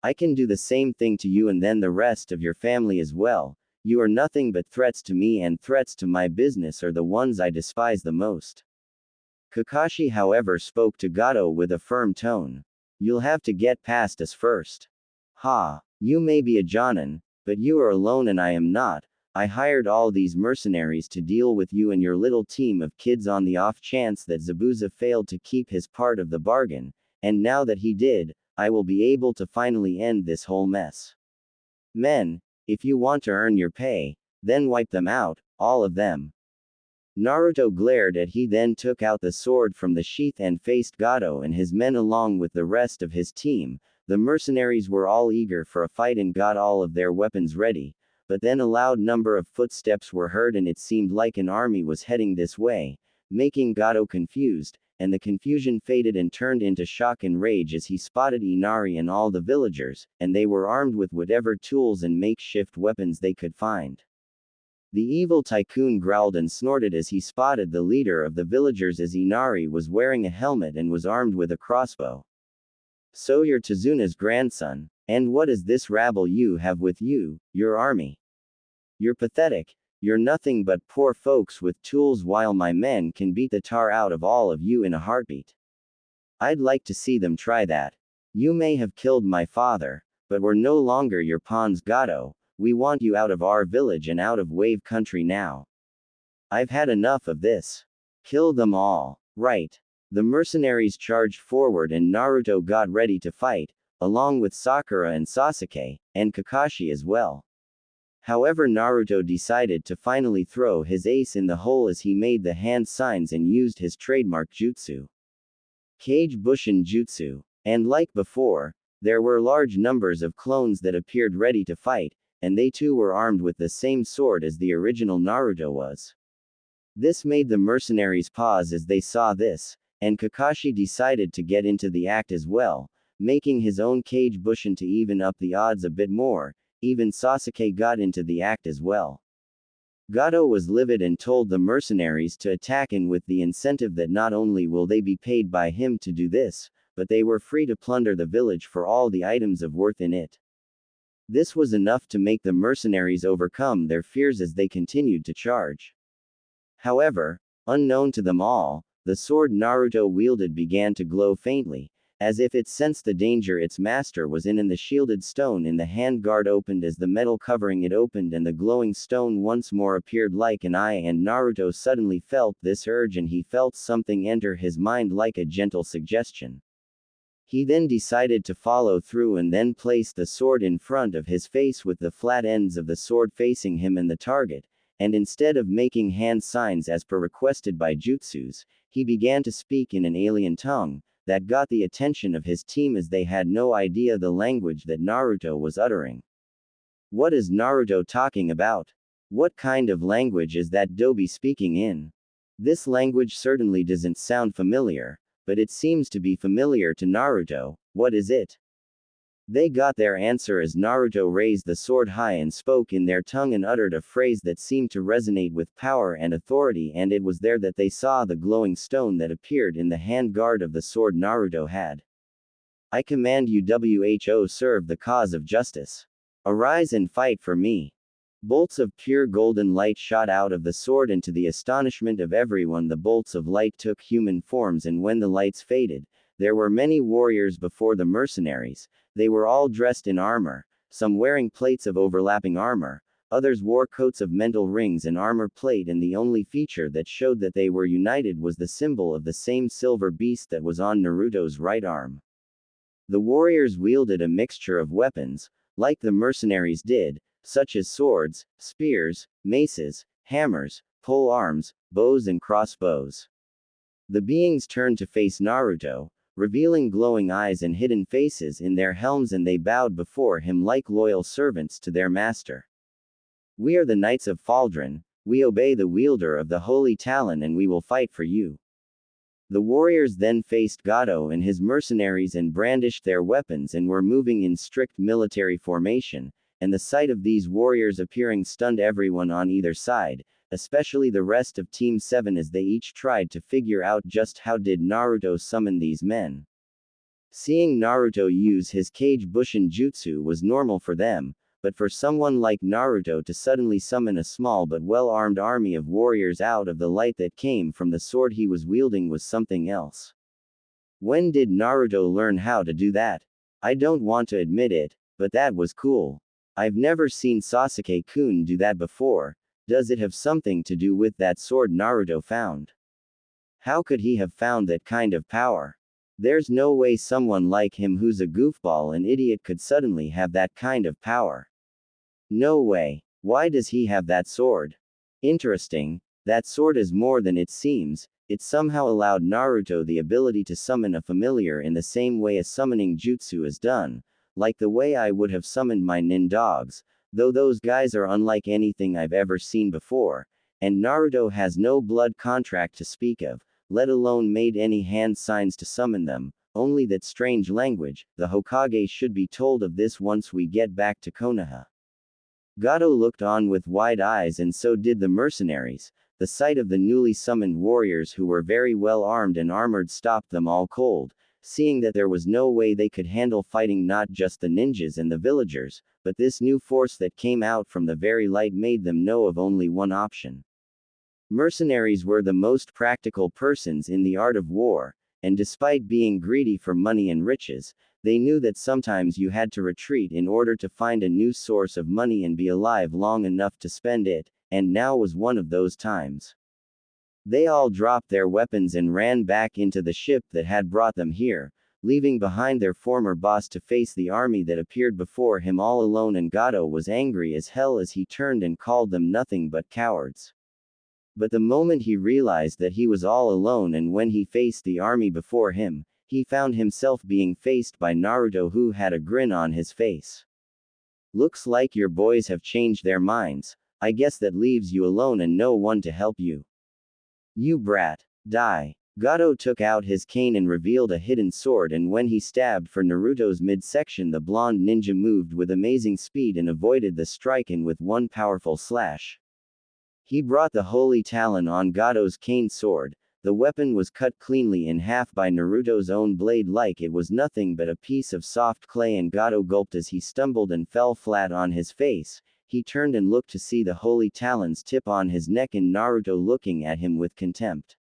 I can do the same thing to you and then the rest of your family as well. You are nothing but threats to me, and threats to my business are the ones I despise the most. Kakashi, however, spoke to Gato with a firm tone. You'll have to get past us first. Ha, you may be a Jonin, but you are alone and I am not. I hired all these mercenaries to deal with you and your little team of kids on the off chance that Zabuza failed to keep his part of the bargain, and now that he did, I will be able to finally end this whole mess. Men, if you want to earn your pay, then wipe them out, all of them. Naruto glared at he then took out the sword from the sheath and faced Gato and his men along with the rest of his team. The mercenaries were all eager for a fight and got all of their weapons ready. But then a loud number of footsteps were heard and it seemed like an army was heading this way, making Gato confused, and the confusion faded and turned into shock and rage as he spotted Inari and all the villagers, and they were armed with whatever tools and makeshift weapons they could find. The evil tycoon growled and snorted as he spotted the leader of the villagers, as Inari was wearing a helmet and was armed with a crossbow. So you're Tazuna's grandson, and what is this rabble you have with you, your army? You're pathetic. You're nothing but poor folks with tools, while my men can beat the tar out of all of you in a heartbeat. I'd like to see them try that. You may have killed my father, but we're no longer your pawns, Gato. We want you out of our village and out of Wave Country now. I've had enough of this. Kill them all. Right. The mercenaries charged forward and Naruto got ready to fight, along with Sakura and Sasuke, and Kakashi as well. However, Naruto decided to finally throw his ace in the hole as he made the hand signs and used his trademark jutsu. Kage Bushin Jutsu. And like before, there were large numbers of clones that appeared ready to fight, and they too were armed with the same sword as the original Naruto was. This made the mercenaries pause as they saw this, and Kakashi decided to get into the act as well, making his own Kage Bushin to even up the odds a bit more. Even Sasuke got into the act as well. Gato was livid and told the mercenaries to attack, and with the incentive that not only will they be paid by him to do this, but they were free to plunder the village for all the items of worth in it. This was enough to make the mercenaries overcome their fears as they continued to charge. However, unknown to them all, the sword Naruto wielded began to glow faintly, as if it sensed the danger its master was in, and the shielded stone in the handguard opened as the metal covering it opened and the glowing stone once more appeared like an eye, and Naruto suddenly felt this urge and he felt something enter his mind like a gentle suggestion. He then decided to follow through and then placed the sword in front of his face with the flat ends of the sword facing him and the target, and instead of making hand signs as per requested by jutsus, he began to speak in an alien tongue that got the attention of his team as they had no idea the language that Naruto was uttering. What is Naruto talking about? What kind of language is that Dobi speaking in? This language certainly doesn't sound familiar, but it seems to be familiar to Naruto. What is it? They got their answer as Naruto raised the sword high and spoke in their tongue and uttered a phrase that seemed to resonate with power and authority, and it was there that they saw the glowing stone that appeared in the handguard of the sword Naruto had. I command you, who serve the cause of justice. Arise and fight for me. Bolts of pure golden light shot out of the sword, and to the astonishment of everyone the bolts of light took human forms, and when the lights faded, there were many warriors before the mercenaries. They were all dressed in armor, some wearing plates of overlapping armor, others wore coats of mental rings and armor plate, and the only feature that showed that they were united was the symbol of the same silver beast that was on Naruto's right arm. The warriors wielded a mixture of weapons, like the mercenaries did, such as swords, spears, maces, hammers, pole arms, bows and crossbows. The beings turned to face Naruto, revealing glowing eyes and hidden faces in their helms, and they bowed before him like loyal servants to their master. We are the Knights of Faldron, we obey the wielder of the Holy Talon, and we will fight for you. The warriors then faced Gato and his mercenaries and brandished their weapons and were moving in strict military formation, and the sight of these warriors appearing stunned everyone on either side, especially the rest of Team 7, as they each tried to figure out just how did Naruto summon these men. Seeing Naruto use his Kage Bushin Jutsu was normal for them, but for someone like Naruto to suddenly summon a small but well-armed army of warriors out of the light that came from the sword he was wielding was something else. When did Naruto learn how to do that? I don't want to admit it, but that was cool. I've never seen Sasuke-kun do that before. Does it have something to do with that sword Naruto found? How could he have found that kind of power? There's no way someone like him, who's a goofball and idiot, could suddenly have that kind of power. No way. Why does he have that sword? Interesting. That sword is more than it seems. It somehow allowed Naruto the ability to summon a familiar in the same way a summoning jutsu is done, like the way I would have summoned my nin dogs, though those guys are unlike anything I've ever seen before, and Naruto has no blood contract to speak of, let alone made any hand signs to summon them, only that strange language. The Hokage should be told of this once we get back to Konoha. Gato looked on with wide eyes, and so did the mercenaries. The sight of the newly summoned warriors, who were very well armed and armored, stopped them all cold, seeing that there was no way they could handle fighting not just the ninjas and the villagers, but this new force that came out from the very light made them know of only one option. Mercenaries were the most practical persons in the art of war, and despite being greedy for money and riches, they knew that sometimes you had to retreat in order to find a new source of money and be alive long enough to spend it, and now was one of those times. They all dropped their weapons and ran back into the ship that had brought them here, leaving behind their former boss to face the army that appeared before him all alone, and Gato was angry as hell as he turned and called them nothing but cowards. But the moment he realized that he was all alone, and when he faced the army before him, he found himself being faced by Naruto, who had a grin on his face. Looks like your boys have changed their minds. I guess that leaves you alone and no one to help you. You brat. Die. Gato took out his cane and revealed a hidden sword, and when he stabbed for Naruto's midsection, the blonde ninja moved with amazing speed and avoided the strike, and with one powerful slash, he brought the holy talon on Gato's cane sword. The weapon was cut cleanly in half by Naruto's own blade like it was nothing but a piece of soft clay, and Gato gulped as he stumbled and fell flat on his face. He turned and looked to see the holy talons tip on his neck and Naruto looking at him with contempt.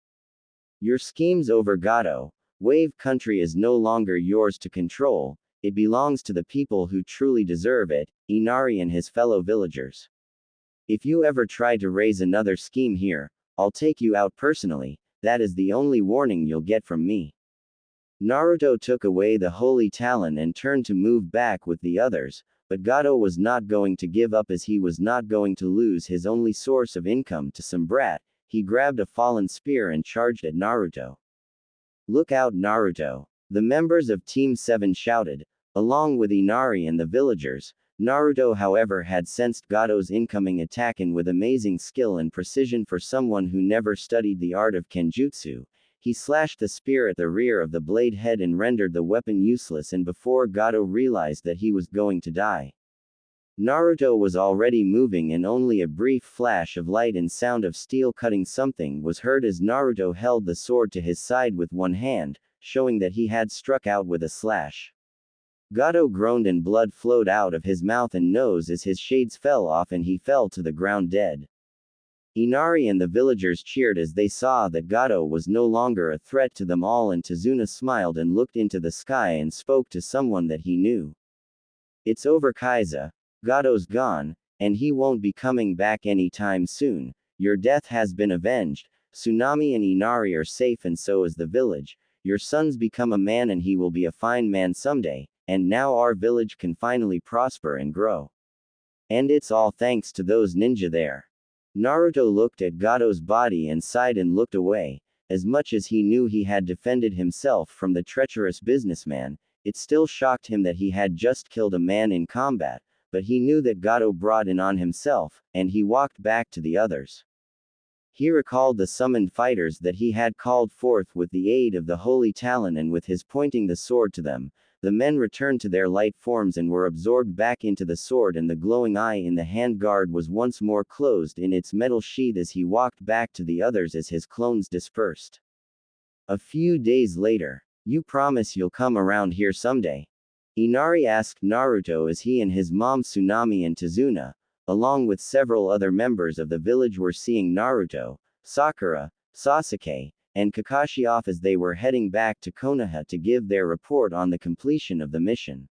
Your scheme's over, Gato. Wave Country is no longer yours to control, it belongs to the people who truly deserve it, Inari and his fellow villagers. If you ever try to raise another scheme here, I'll take you out personally, that is the only warning you'll get from me. Naruto took away the holy talon and turned to move back with the others, but Gato was not going to give up, as he was not going to lose his only source of income to some brat. He grabbed a fallen spear and charged at Naruto. Look out, Naruto! The members of Team 7 shouted, along with Inari and the villagers. Naruto, however, had sensed Gato's incoming attack, and with amazing skill and precision for someone who never studied the art of Kenjutsu, he slashed the spear at the rear of the blade head and rendered the weapon useless, and before Gato realized that he was going to die, Naruto was already moving, and only a brief flash of light and sound of steel cutting something was heard as Naruto held the sword to his side with one hand, showing that he had struck out with a slash. Gato groaned and blood flowed out of his mouth and nose as his shades fell off and he fell to the ground dead. Inari and the villagers cheered as they saw that Gato was no longer a threat to them all, and Tazuna smiled and looked into the sky and spoke to someone that he knew. It's over, Kaiza. Gato's gone, and he won't be coming back anytime soon. Your death has been avenged. Tsunami and Inari are safe, and so is the village. Your son's become a man and he will be a fine man someday, and now our village can finally prosper and grow. And it's all thanks to those ninja there. Naruto looked at Gato's body and sighed and looked away. As much as he knew he had defended himself from the treacherous businessman, it still shocked him that he had just killed a man in combat, but he knew that Gato brought it on himself, and he walked back to the others. He recalled the summoned fighters that he had called forth with the aid of the holy talon, and with his pointing the sword to them, the men returned to their light forms and were absorbed back into the sword, and the glowing eye in the handguard was once more closed in its metal sheath as he walked back to the others as his clones dispersed. A few days later. You promise you'll come around here someday? Inari asked Naruto as he and his mom Tsunami and Tazuna, along with several other members of the village, were seeing Naruto, Sakura, Sasuke, and Kakashi off as they were heading back to Konoha to give their report on the completion of the mission.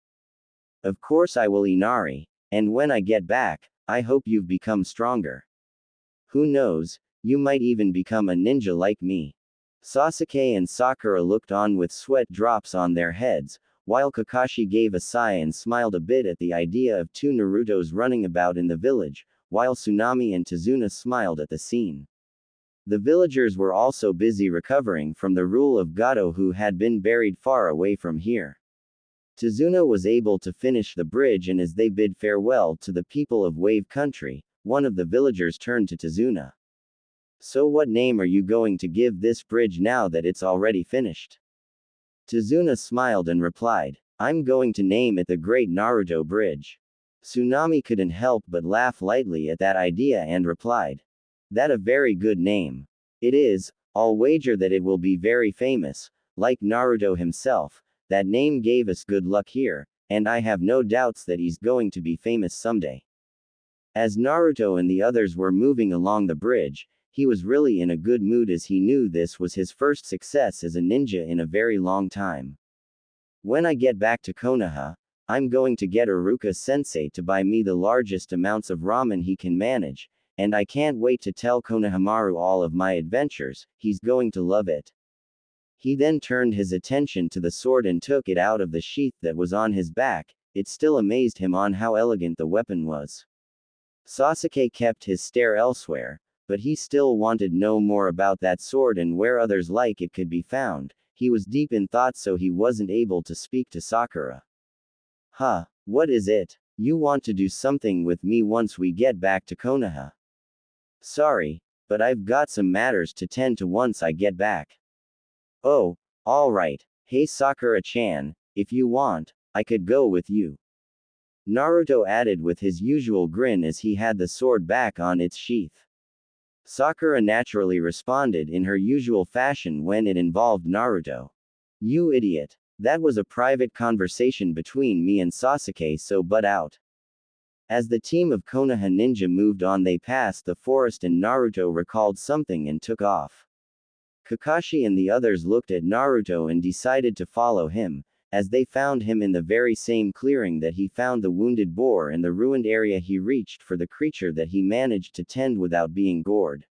Of course I will, Inari, and when I get back, I hope you've become stronger. Who knows, you might even become a ninja like me. Sasuke and Sakura looked on with sweat drops on their heads, while Kakashi gave a sigh and smiled a bit at the idea of two Narutos running about in the village, while Tsunami and Tazuna smiled at the scene. The villagers were also busy recovering from the rule of Gato, who had been buried far away from here. Tazuna was able to finish the bridge, and as they bid farewell to the people of Wave Country, one of the villagers turned to Tazuna. So what name are you going to give this bridge now that it's already finished? Tazuna smiled and replied, I'm going to name it the Great Naruto Bridge. Tsunami couldn't help but laugh lightly at that idea and replied, that a very good name. It is, I'll wager that it will be very famous, like Naruto himself. That name gave us good luck here, and I have no doubts that he's going to be famous someday. As Naruto and the others were moving along the bridge, he was really in a good mood as he knew this was his first success as a ninja in a very long time. When I get back to Konoha, I'm going to get Iruka-sensei to buy me the largest amounts of ramen he can manage, and I can't wait to tell Konohamaru all of my adventures. He's going to love it. He then turned his attention to the sword and took it out of the sheath that was on his back. It still amazed him on how elegant the weapon was. Sasuke kept his stare elsewhere, but he still wanted no more about that sword and where others like it could be found. He was deep in thought, so he wasn't able to speak to Sakura. Huh, what is it? You want to do something with me once we get back to Konoha? Sorry, but I've got some matters to tend to once I get back. Oh, alright. Hey Sakura-chan, if you want, I could go with you. Naruto added with his usual grin as he had the sword back on its sheath. Sakura naturally responded in her usual fashion when it involved Naruto. You idiot. That was a private conversation between me and Sasuke, so butt out. As the team of Konoha ninja moved on, they passed the forest and Naruto recalled something and took off. Kakashi and the others looked at Naruto and decided to follow him, as they found him in the very same clearing that he found the wounded boar and the ruined area he reached for the creature that he managed to tend without being gored.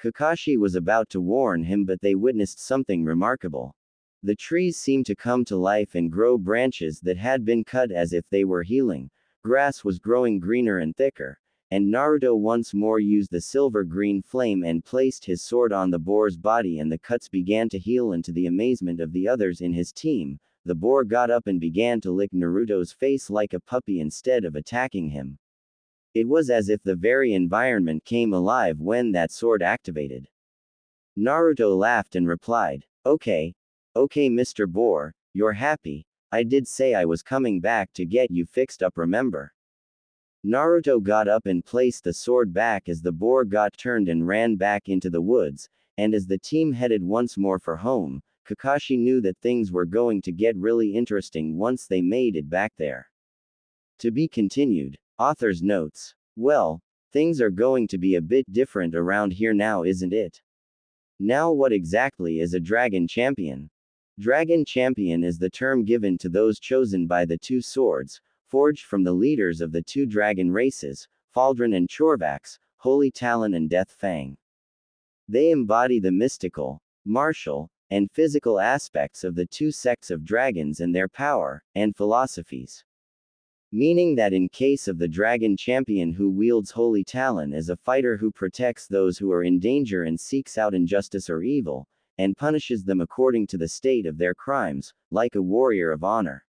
Kakashi was about to warn him, but they witnessed something remarkable. The trees seemed to come to life and grow branches that had been cut as if they were healing. Grass was growing greener and thicker, and Naruto once more used the silver-green flame and placed his sword on the boar's body, and the cuts began to heal, and to the amazement of the others in his team, the boar got up and began to lick Naruto's face like a puppy instead of attacking him. It was as if the very environment came alive when that sword activated. Naruto laughed and replied, Okay, Mr. Boar, you're happy. I did say I was coming back to get you fixed up, remember? Naruto got up and placed the sword back as the boar got turned and ran back into the woods, and as the team headed once more for home, Kakashi knew that things were going to get really interesting once they made it back there. To be continued. Author's notes. Well, things are going to be a bit different around here now, isn't it? Now, what exactly is a dragon champion? Dragon champion is the term given to those chosen by the two swords, forged from the leaders of the two dragon races, Faldron and Chorvax, Holy Talon and Death Fang. They embody the mystical, martial, and physical aspects of the two sects of dragons and their power and philosophies. Meaning that in case of the dragon champion who wields Holy Talon as a fighter who protects those who are in danger and seeks out injustice or evil, and punishes them according to the state of their crimes, like a warrior of honor.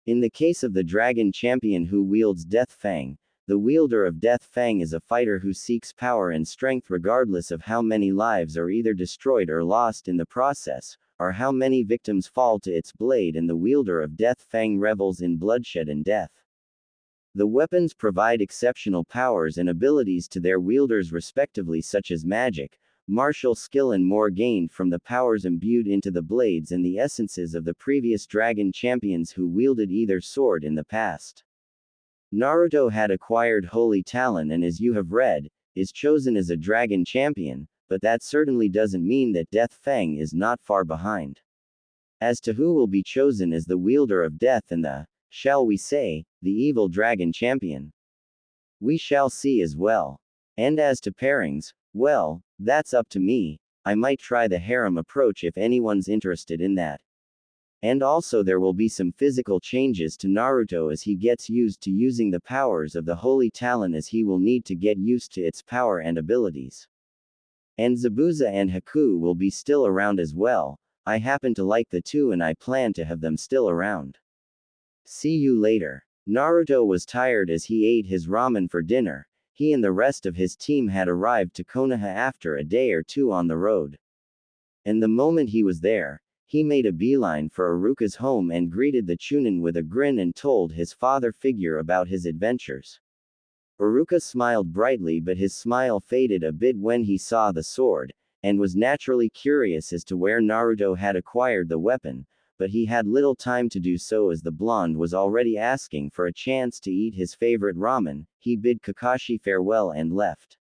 In the case of the dragon champion who wields Death Fang, the wielder of Death Fang is a fighter who seeks power and strength regardless of how many lives are either destroyed or lost in the process, or how many victims fall to its blade, and the wielder of Death Fang revels in bloodshed and death. The weapons provide exceptional powers and abilities to their wielders respectively, such as magic, martial skill and more gained from the powers imbued into the blades and the essences of the previous dragon champions who wielded either sword in the past. Naruto had acquired Holy Talon and, as you have read, is chosen as a dragon champion, but that certainly doesn't mean that Death Fang is not far behind. As to who will be chosen as the wielder of death and the, shall we say, the evil dragon champion, we shall see as well. And as to pairings, well, that's up to me. I might try the harem approach if anyone's interested in that. And also there will be some physical changes to Naruto as he gets used to using the powers of the Holy Talon, as he will need to get used to its power and abilities. And Zabuza and Haku will be still around as well. I happen to like the two and I plan to have them still around. See you later. Naruto was tired as he ate his ramen for dinner. He and the rest of his team had arrived to Konoha after a day or two on the road. And the moment he was there, he made a beeline for Iruka's home and greeted the Chunin with a grin and told his father figure about his adventures. Iruka smiled brightly, but his smile faded a bit when he saw the sword, and was naturally curious as to where Naruto had acquired the weapon, but he had little time to do so as the blonde was already asking for a chance to eat his favorite ramen. He bid Kakashi farewell and left.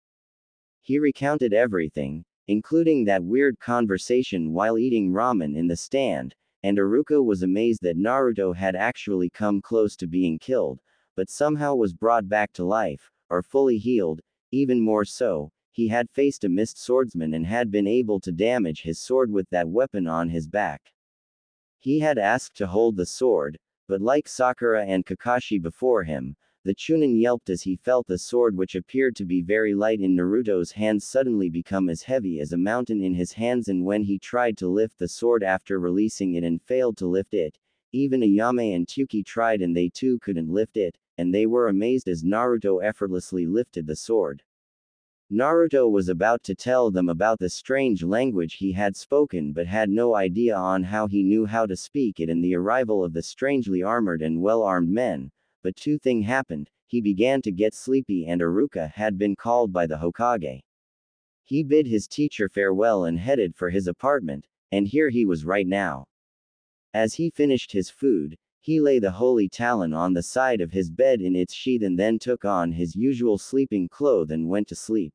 He recounted everything, including that weird conversation while eating ramen in the stand, and Iruka was amazed that Naruto had actually come close to being killed, but somehow was brought back to life, or fully healed. Even more so, he had faced a mist swordsman and had been able to damage his sword with that weapon on his back. He had asked to hold the sword, but like Sakura and Kakashi before him, the Chunin yelped as he felt the sword, which appeared to be very light in Naruto's hands, suddenly become as heavy as a mountain in his hands, and when he tried to lift the sword after releasing it and failed to lift it, even Ayame and Tuki tried and they too couldn't lift it, and they were amazed as Naruto effortlessly lifted the sword. Naruto was about to tell them about the strange language he had spoken but had no idea on how he knew how to speak it and the arrival of the strangely armored and well-armed men, but two things happened. He began to get sleepy and Iruka had been called by the Hokage. He bid his teacher farewell and headed for his apartment, and here he was right now. As he finished his food, he lay the holy talon on the side of his bed in its sheath and then took on his usual sleeping clothes and went to sleep.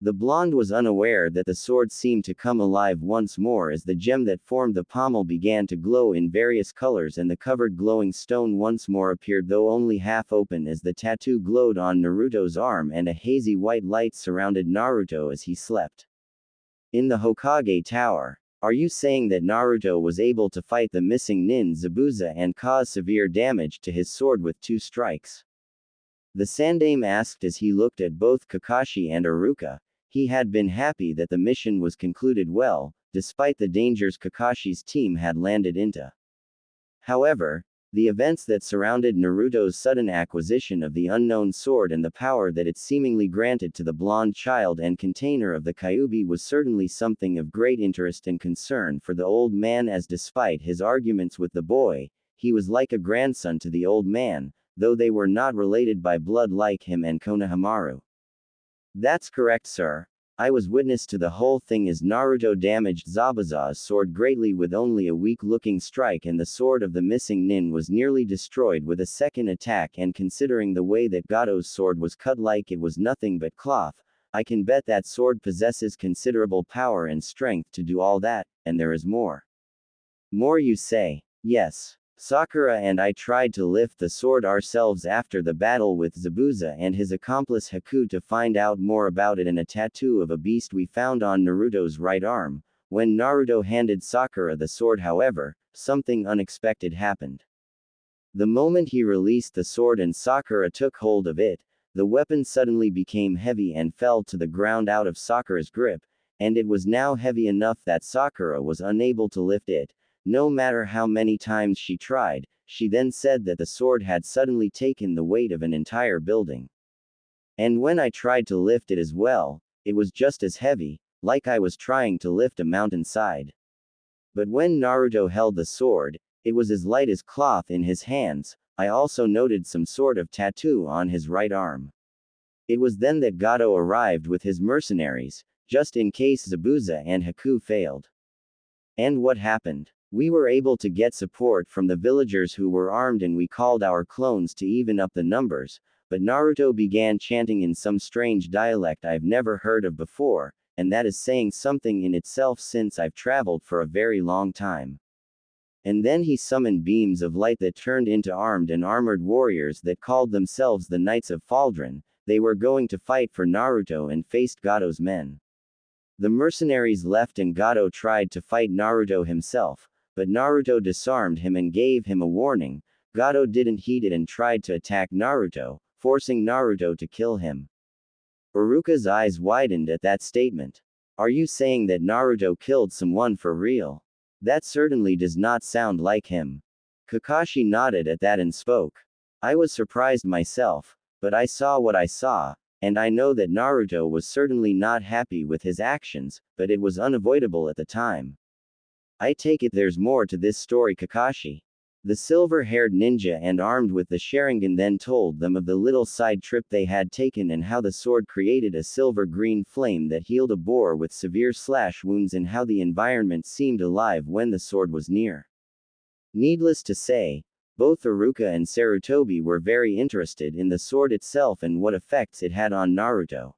The blonde was unaware that the sword seemed to come alive once more as the gem that formed the pommel began to glow in various colors and the covered glowing stone once more appeared, though only half open, as the tattoo glowed on Naruto's arm and a hazy white light surrounded Naruto as he slept. In the Hokage Tower. Are you saying that Naruto was able to fight the missing nin Zabuza and cause severe damage to his sword with 2 strikes? The Sandaime asked as he looked at both Kakashi and Iruka. He had been happy that the mission was concluded well, despite the dangers Kakashi's team had landed into. However, the events that surrounded Naruto's sudden acquisition of the unknown sword and the power that it seemingly granted to the blonde child and container of the Kyuubi was certainly something of great interest and concern for the old man, as despite his arguments with the boy, he was like a grandson to the old man, though they were not related by blood like him and Konohamaru. That's correct, sir. I was witness to the whole thing as Naruto damaged Zabuza's sword greatly with only a weak-looking strike, and the sword of the missing nin was nearly destroyed with a second attack, and considering the way that Gato's sword was cut like it was nothing but cloth, I can bet that sword possesses considerable power and strength to do all that, and there is more. More, you say? Yes. Sakura and I tried to lift the sword ourselves after the battle with Zabuza and his accomplice Haku to find out more about it and a tattoo of a beast we found on Naruto's right arm. When Naruto handed Sakura the sword, however, something unexpected happened. The moment he released the sword and Sakura took hold of it, the weapon suddenly became heavy and fell to the ground out of Sakura's grip, and it was now heavy enough that Sakura was unable to lift it. No matter how many times she tried, she then said that the sword had suddenly taken the weight of an entire building. And when I tried to lift it as well, it was just as heavy, like I was trying to lift a mountainside. But when Naruto held the sword, it was as light as cloth in his hands. I also noted some sort of tattoo on his right arm. It was then that Gato arrived with his mercenaries, just in case Zabuza and Haku failed. And what happened? We were able to get support from the villagers who were armed, and we called our clones to even up the numbers, but Naruto began chanting in some strange dialect I've never heard of before, and that is saying something in itself since I've traveled for a very long time. And then he summoned beams of light that turned into armed and armored warriors that called themselves the Knights of Faldron. They were going to fight for Naruto and faced Gato's men. The mercenaries left and Gato tried to fight Naruto himself, but Naruto disarmed him and gave him a warning. Gato didn't heed it and tried to attack Naruto, forcing Naruto to kill him. Iruka's eyes widened at that statement. Are you saying that Naruto killed someone for real? That certainly does not sound like him. Kakashi nodded at that and spoke. I was surprised myself, but I saw what I saw, and I know that Naruto was certainly not happy with his actions, but it was unavoidable at the time. I take it there's more to this story, Kakashi. The silver-haired ninja and armed with the Sharingan then told them of the little side trip they had taken and how the sword created a silver-green flame that healed a boar with severe slash wounds and how the environment seemed alive when the sword was near. Needless to say, both Iruka and Sarutobi were very interested in the sword itself and what effects it had on Naruto.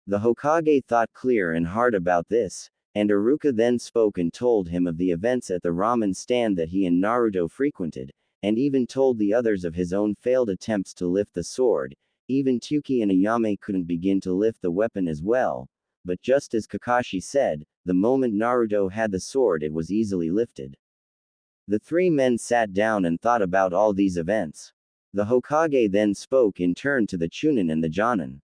The Hokage thought clear and hard about this, and Iruka then spoke and told him of the events at the ramen stand that he and Naruto frequented, and even told the others of his own failed attempts to lift the sword. Even Tsuki and Ayame couldn't begin to lift the weapon as well, but just as Kakashi said, the moment Naruto had the sword it was easily lifted. The 3 men sat down and thought about all these events. The Hokage then spoke in turn to the Chunin and the Jonin.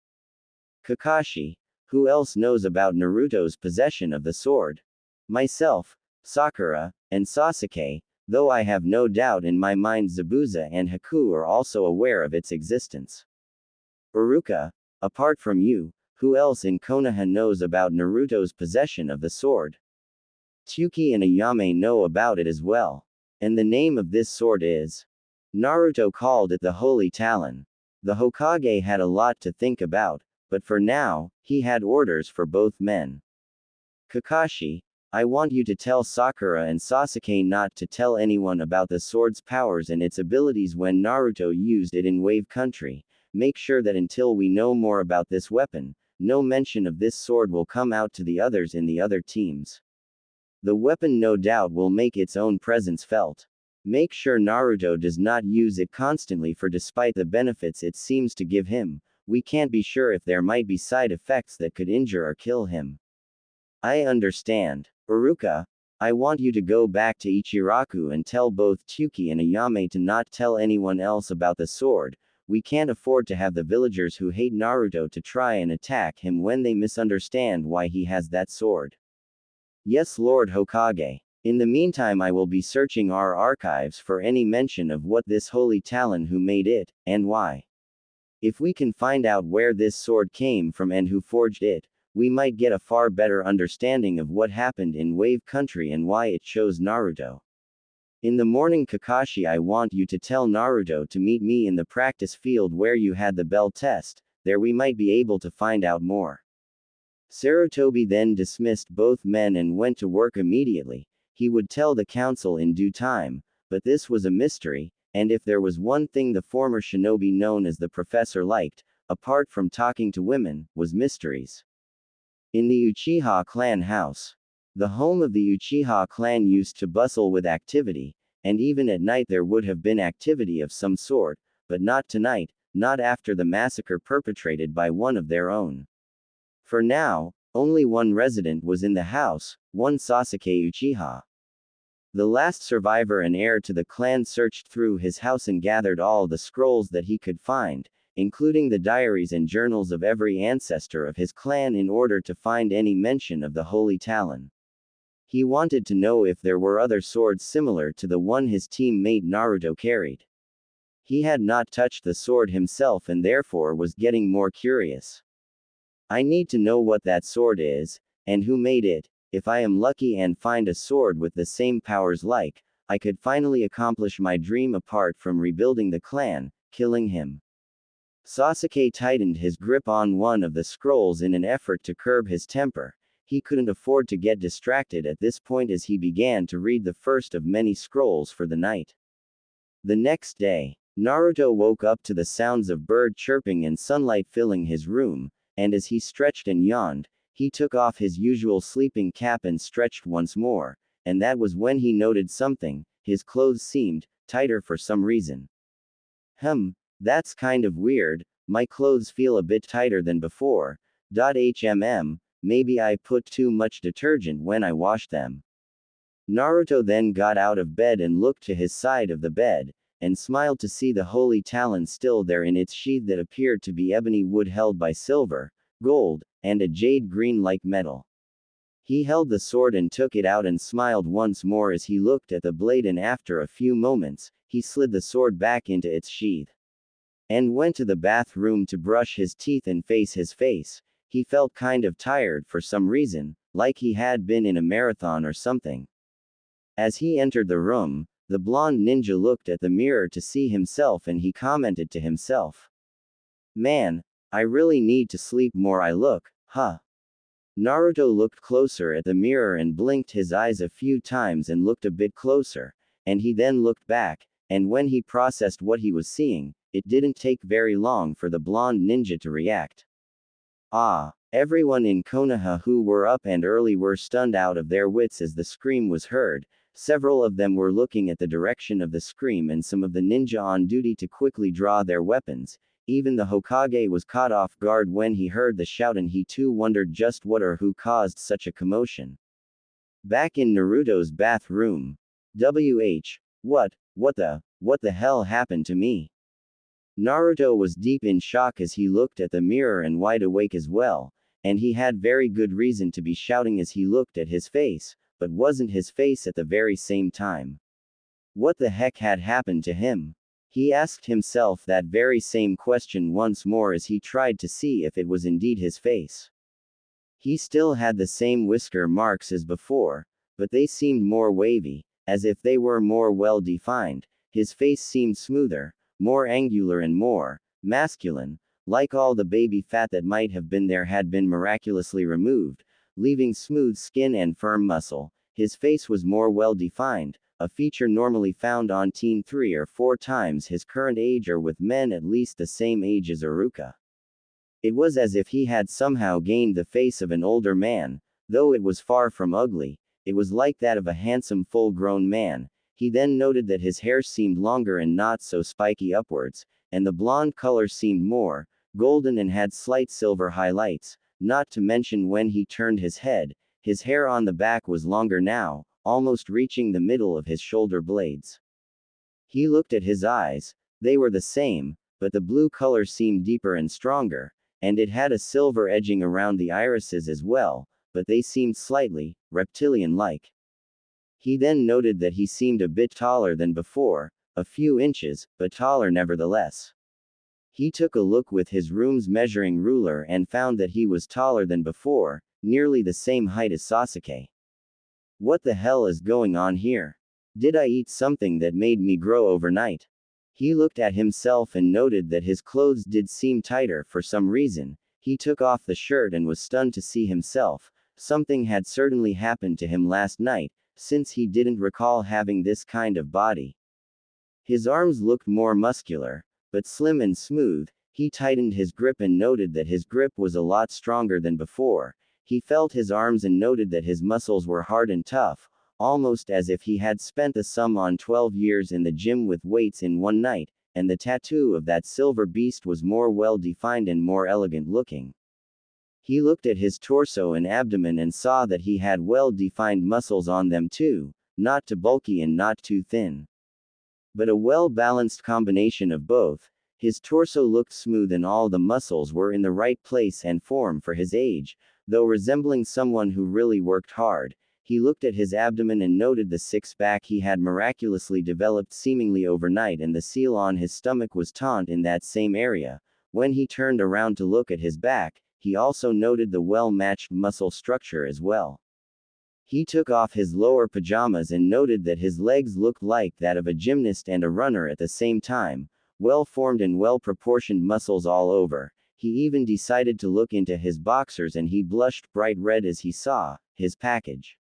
Kakashi, who else knows about Naruto's possession of the sword? Myself, Sakura, and Sasuke, though I have no doubt in my mind Zabuza and Haku are also aware of its existence. Iruka, apart from you, who else in Konoha knows about Naruto's possession of the sword? Tsuki and Ayame know about it as well. And the name of this sword is? Naruto called it the Holy Talon. The Hokage had a lot to think about, but for now, he had orders for both men. Kakashi, I want you to tell Sakura and Sasuke not to tell anyone about the sword's powers and its abilities when Naruto used it in Wave Country. Make sure that until we know more about this weapon, no mention of this sword will come out to the others in the other teams. The weapon no doubt will make its own presence felt. Make sure Naruto does not use it constantly, for despite the benefits it seems to give him, we can't be sure if there might be side effects that could injure or kill him. I understand. Uruka, I want you to go back to Ichiraku and tell both Tsuki and Ayame to not tell anyone else about the sword. We can't afford to have the villagers who hate Naruto to try and attack him when they misunderstand why he has that sword. Yes, Lord Hokage. In the meantime, I will be searching our archives for any mention of what this holy talent, who made it, and why. If we can find out where this sword came from and who forged it, we might get a far better understanding of what happened in Wave Country and why it chose Naruto. In the morning, Kakashi, I want you to tell Naruto to meet me in the practice field where you had the bell test. There we might be able to find out more. Sarutobi then dismissed both men and went to work immediately. He would tell the council in due time, but this was a mystery, and if there was one thing the former shinobi known as the professor liked, apart from talking to women, was mysteries. In the Uchiha clan house. The home of the Uchiha clan used to bustle with activity, and even at night there would have been activity of some sort, but not tonight, not after the massacre perpetrated by one of their own. For now, only one resident was in the house, one Sasuke Uchiha. The last survivor and heir to the clan searched through his house and gathered all the scrolls that he could find, including the diaries and journals of every ancestor of his clan, in order to find any mention of the holy talon. He wanted to know if there were other swords similar to the one his teammate Naruto carried. He had not touched the sword himself and therefore was getting more curious. I need to know what that sword is, and who made it. If I am lucky and find a sword with the same powers, I could finally accomplish my dream apart from rebuilding the clan, killing him. Sasuke tightened his grip on one of the scrolls in an effort to curb his temper. He couldn't afford to get distracted at this point as he began to read the first of many scrolls for the night. The next day, Naruto woke up to the sounds of bird chirping and sunlight filling his room, and as he stretched and yawned, he took off his usual sleeping cap and stretched once more, and that was when he noted something. His clothes seemed tighter for some reason. That's kind of weird. My clothes feel a bit tighter than before. Maybe I put too much detergent when I washed them. Naruto then got out of bed and looked to his side of the bed, and smiled to see the holy talon still there in its sheath that appeared to be ebony wood held by silver, gold, and a jade green like metal. He held the sword and took it out and smiled once more as he looked at the blade, and after a few moments, he slid the sword back into its sheath. And went to the bathroom to brush his teeth and face his face. He felt kind of tired for some reason, like he had been in a marathon or something. As he entered the room, the blonde ninja looked at the mirror to see himself and he commented to himself. Man, I really need to sleep more. I look, Naruto looked closer at the mirror and blinked his eyes a few times and looked a bit closer, and he then looked back, and when he processed what he was seeing, it didn't take very long for the blonde ninja to react. Everyone in Konoha who were up and early were stunned out of their wits as the scream was heard. Several of them were looking at the direction of the scream, and some of the ninja on duty to quickly draw their weapons. Even the Hokage was caught off guard when he heard the shout, and he too wondered just what or who caused such a commotion. Back in Naruto's bathroom. What the hell happened to me? Naruto was deep in shock as he looked at the mirror and wide awake as well, and he had very good reason to be shouting as he looked at his face, but wasn't his face at the very same time. What the heck had happened to him? He asked himself that very same question once more as he tried to see if it was indeed his face. He still had the same whisker marks as before, but they seemed more wavy, as if they were more well defined. His face seemed smoother, more angular and more masculine, like all the baby fat that might have been there had been miraculously removed, leaving smooth skin and firm muscle. His face was more well-defined, a feature normally found on teen 3 or 4 times his current age or with men at least the same age as Iruka. It was as if he had somehow gained the face of an older man, though it was far from ugly, it was like that of a handsome full-grown man. He then noted that his hair seemed longer and not so spiky upwards, and the blonde color seemed more golden and had slight silver highlights, not to mention when he turned his head, his hair on the back was longer now, almost reaching the middle of his shoulder blades. He looked at his eyes, they were the same, but the blue color seemed deeper and stronger, and it had a silver edging around the irises as well, but they seemed slightly reptilian-like. He then noted that he seemed a bit taller than before, a few inches, but taller nevertheless. He took a look with his room's measuring ruler and found that he was taller than before, nearly the same height as Sasuke. What the hell is going on here? Did I eat something that made me grow overnight? He looked at himself and noted that his clothes did seem tighter for some reason. He took off the shirt and was stunned to see himself. Something had certainly happened to him last night, since he didn't recall having this kind of body. His arms looked more muscular, but slim and smooth. He tightened his grip and noted that his grip was a lot stronger than before. He felt his arms and noted that his muscles were hard and tough, almost as if he had spent the sum on 12 years in the gym with weights in one night, and the tattoo of that silver beast was more well-defined and more elegant looking. He looked at his torso and abdomen and saw that he had well-defined muscles on them too, not too bulky and not too thin, but a well-balanced combination of both. His torso looked smooth and all the muscles were in the right place and form for his age, though resembling someone who really worked hard. He looked at his abdomen and noted the six-pack he had miraculously developed seemingly overnight, and the seal on his stomach was taut in that same area. When he turned around to look at his back, he also noted the well-matched muscle structure as well. He took off his lower pajamas and noted that his legs looked like that of a gymnast and a runner at the same time, well-formed and well-proportioned muscles all over. He even decided to look into his boxers and he blushed bright red as he saw his package.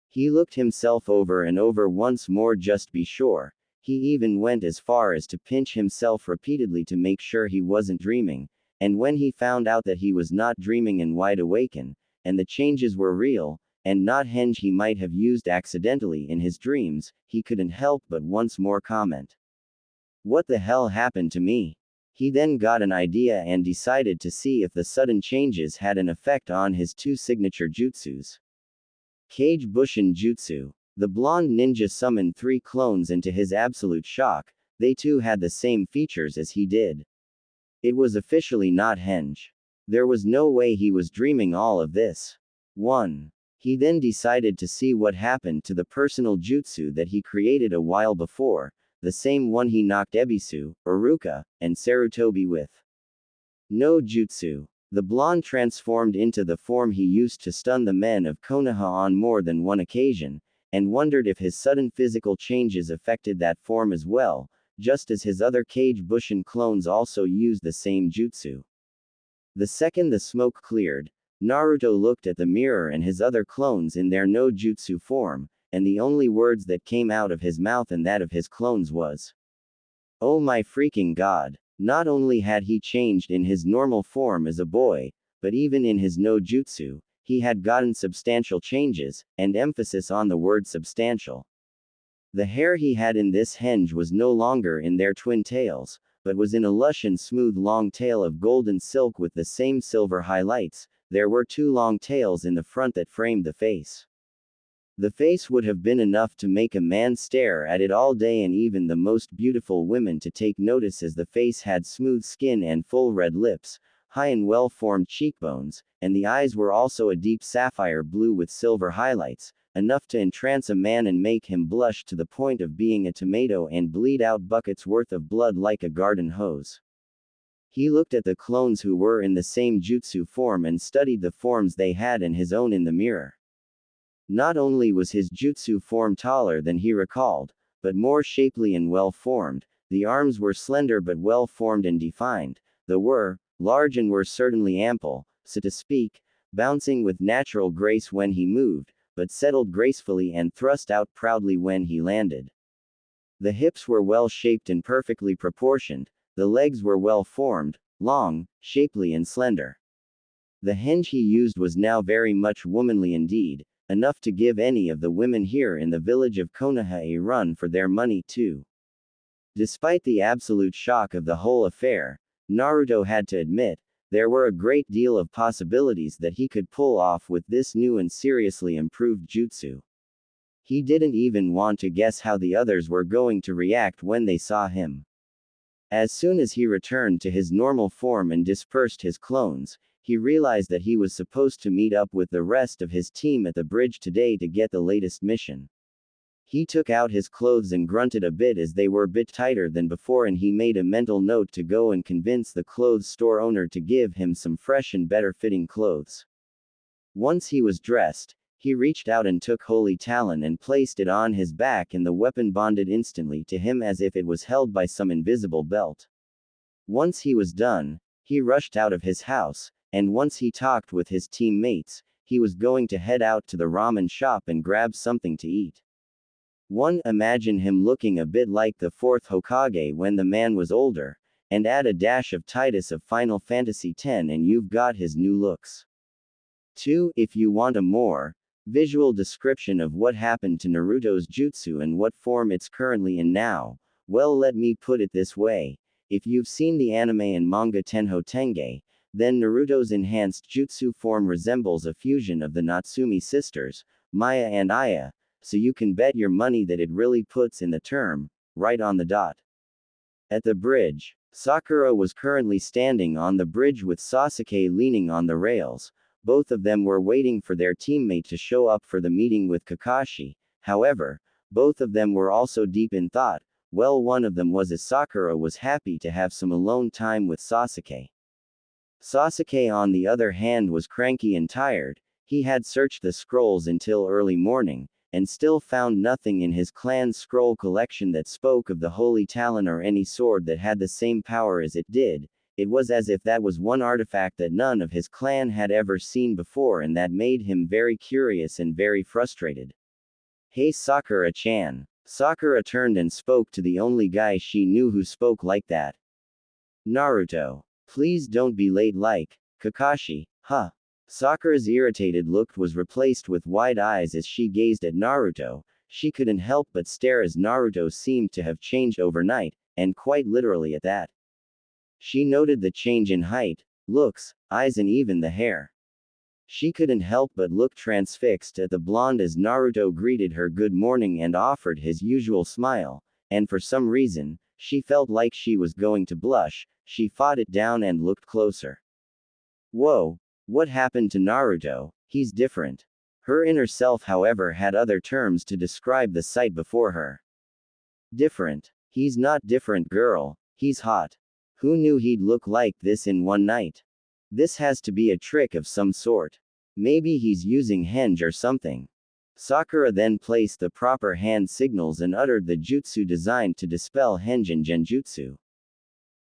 He looked himself over and over once more just to be sure. He even went as far as to pinch himself repeatedly to make sure he wasn't dreaming, and when he found out that he was not dreaming and wide awaken, and the changes were real, and not henge he might have used accidentally in his dreams, he couldn't help but once more comment, "What the hell happened to me?" He then got an idea and decided to see if the sudden changes had an effect on his two signature jutsus. Kage Bushin Jutsu. The blonde ninja summoned 3 clones, and to his absolute shock, they too had the same features as he did. It was officially not henge. There was no way he was dreaming all of this. 1. He then decided to see what happened to the personal jutsu that he created a while before, the same one he knocked Ebisu, Iruka, and Sarutobi with. No jutsu. The blonde transformed into the form he used to stun the men of Konoha on more than one occasion, and wondered if his sudden physical changes affected that form as well, just as his other Kage Bushin clones also used the same jutsu. The second the smoke cleared, Naruto looked at the mirror and his other clones in their no jutsu form, and the only words that came out of his mouth and that of his clones was, "Oh my freaking god." Not only had he changed in his normal form as a boy, but even in his no jutsu, he had gotten substantial changes, and emphasis on the word substantial. The hair he had in this henge was no longer in their twin tails, but was in a lush and smooth long tail of golden silk with the same silver highlights. There were 2 long tails in the front that framed the face. The face would have been enough to make a man stare at it all day, and even the most beautiful women to take notice, as the face had smooth skin and full red lips, high and well-formed cheekbones, and the eyes were also a deep sapphire blue with silver highlights, enough to entrance a man and make him blush to the point of being a tomato and bleed out buckets worth of blood like a garden hose. He looked at the clones who were in the same jutsu form and studied the forms they had and his own in the mirror. Not only was his jutsu form taller than he recalled, but more shapely and well-formed. The arms were slender but well-formed and defined. They were large and were certainly ample, so to speak, bouncing with natural grace when he moved, but settled gracefully and thrust out proudly when he landed. The hips were well shaped and perfectly proportioned, the legs were well formed, long, shapely and slender. The hinge he used was now very much womanly indeed, enough to give any of the women here in the village of Konoha a run for their money too. Despite the absolute shock of the whole affair, Naruto had to admit, there were a great deal of possibilities that he could pull off with this new and seriously improved jutsu. He didn't even want to guess how the others were going to react when they saw him. As soon as he returned to his normal form and dispersed his clones, he realized that he was supposed to meet up with the rest of his team at the bridge today to get the latest mission. He took out his clothes and grunted a bit as they were a bit tighter than before, and he made a mental note to go and convince the clothes store owner to give him some fresh and better fitting clothes. Once he was dressed, he reached out and took Holy Talon and placed it on his back, and the weapon bonded instantly to him as if it was held by some invisible belt. Once he was done, he rushed out of his house, and once he talked with his teammates, he was going to head out to the ramen shop and grab something to eat. Imagine him looking a bit like the fourth Hokage when the man was older, and add a dash of Titus of Final Fantasy X and you've got his new looks. 2. If you want a more visual description of what happened to Naruto's jutsu and what form it's currently in now, well, let me put it this way. If you've seen the anime and manga Tenho Tenge, then Naruto's enhanced jutsu form resembles a fusion of the Natsumi sisters, Maya and Aya, so you can bet your money that it really puts in the term, right on the dot. At the bridge, Sakura was currently standing on the bridge with Sasuke leaning on the rails. Both of them were waiting for their teammate to show up for the meeting with Kakashi. However, both of them were also deep in thought. Well, one of them was as Sakura was happy to have some alone time with Sasuke. Sasuke, on the other hand, was cranky and tired. He had searched the scrolls until early morning, and still found nothing in his clan's scroll collection that spoke of the Holy Talon or any sword that had the same power as it did. It was as if that was one artifact that none of his clan had ever seen before, and that made him very curious and very frustrated. "Hey Sakura-chan." Sakura turned and spoke to the only guy she knew who spoke like that. "Naruto. Please don't be late like Kakashi, huh?" Sakura's irritated look was replaced with wide eyes as she gazed at Naruto. She couldn't help but stare as Naruto seemed to have changed overnight, and quite literally at that. She noted the change in height, looks, eyes and even the hair. She couldn't help but look transfixed at the blonde as Naruto greeted her good morning and offered his usual smile, and for some reason, she felt like she was going to blush. She fought it down and looked closer. Whoa, what happened to Naruto? He's different. Her inner self, however, had other terms to describe the sight before her. Different. He's not different, girl. He's hot. Who knew he'd look like this in one night? This has to be a trick of some sort. Maybe he's using henge or something. Sakura then placed the proper hand signals and uttered the jutsu designed to dispel henge and genjutsu.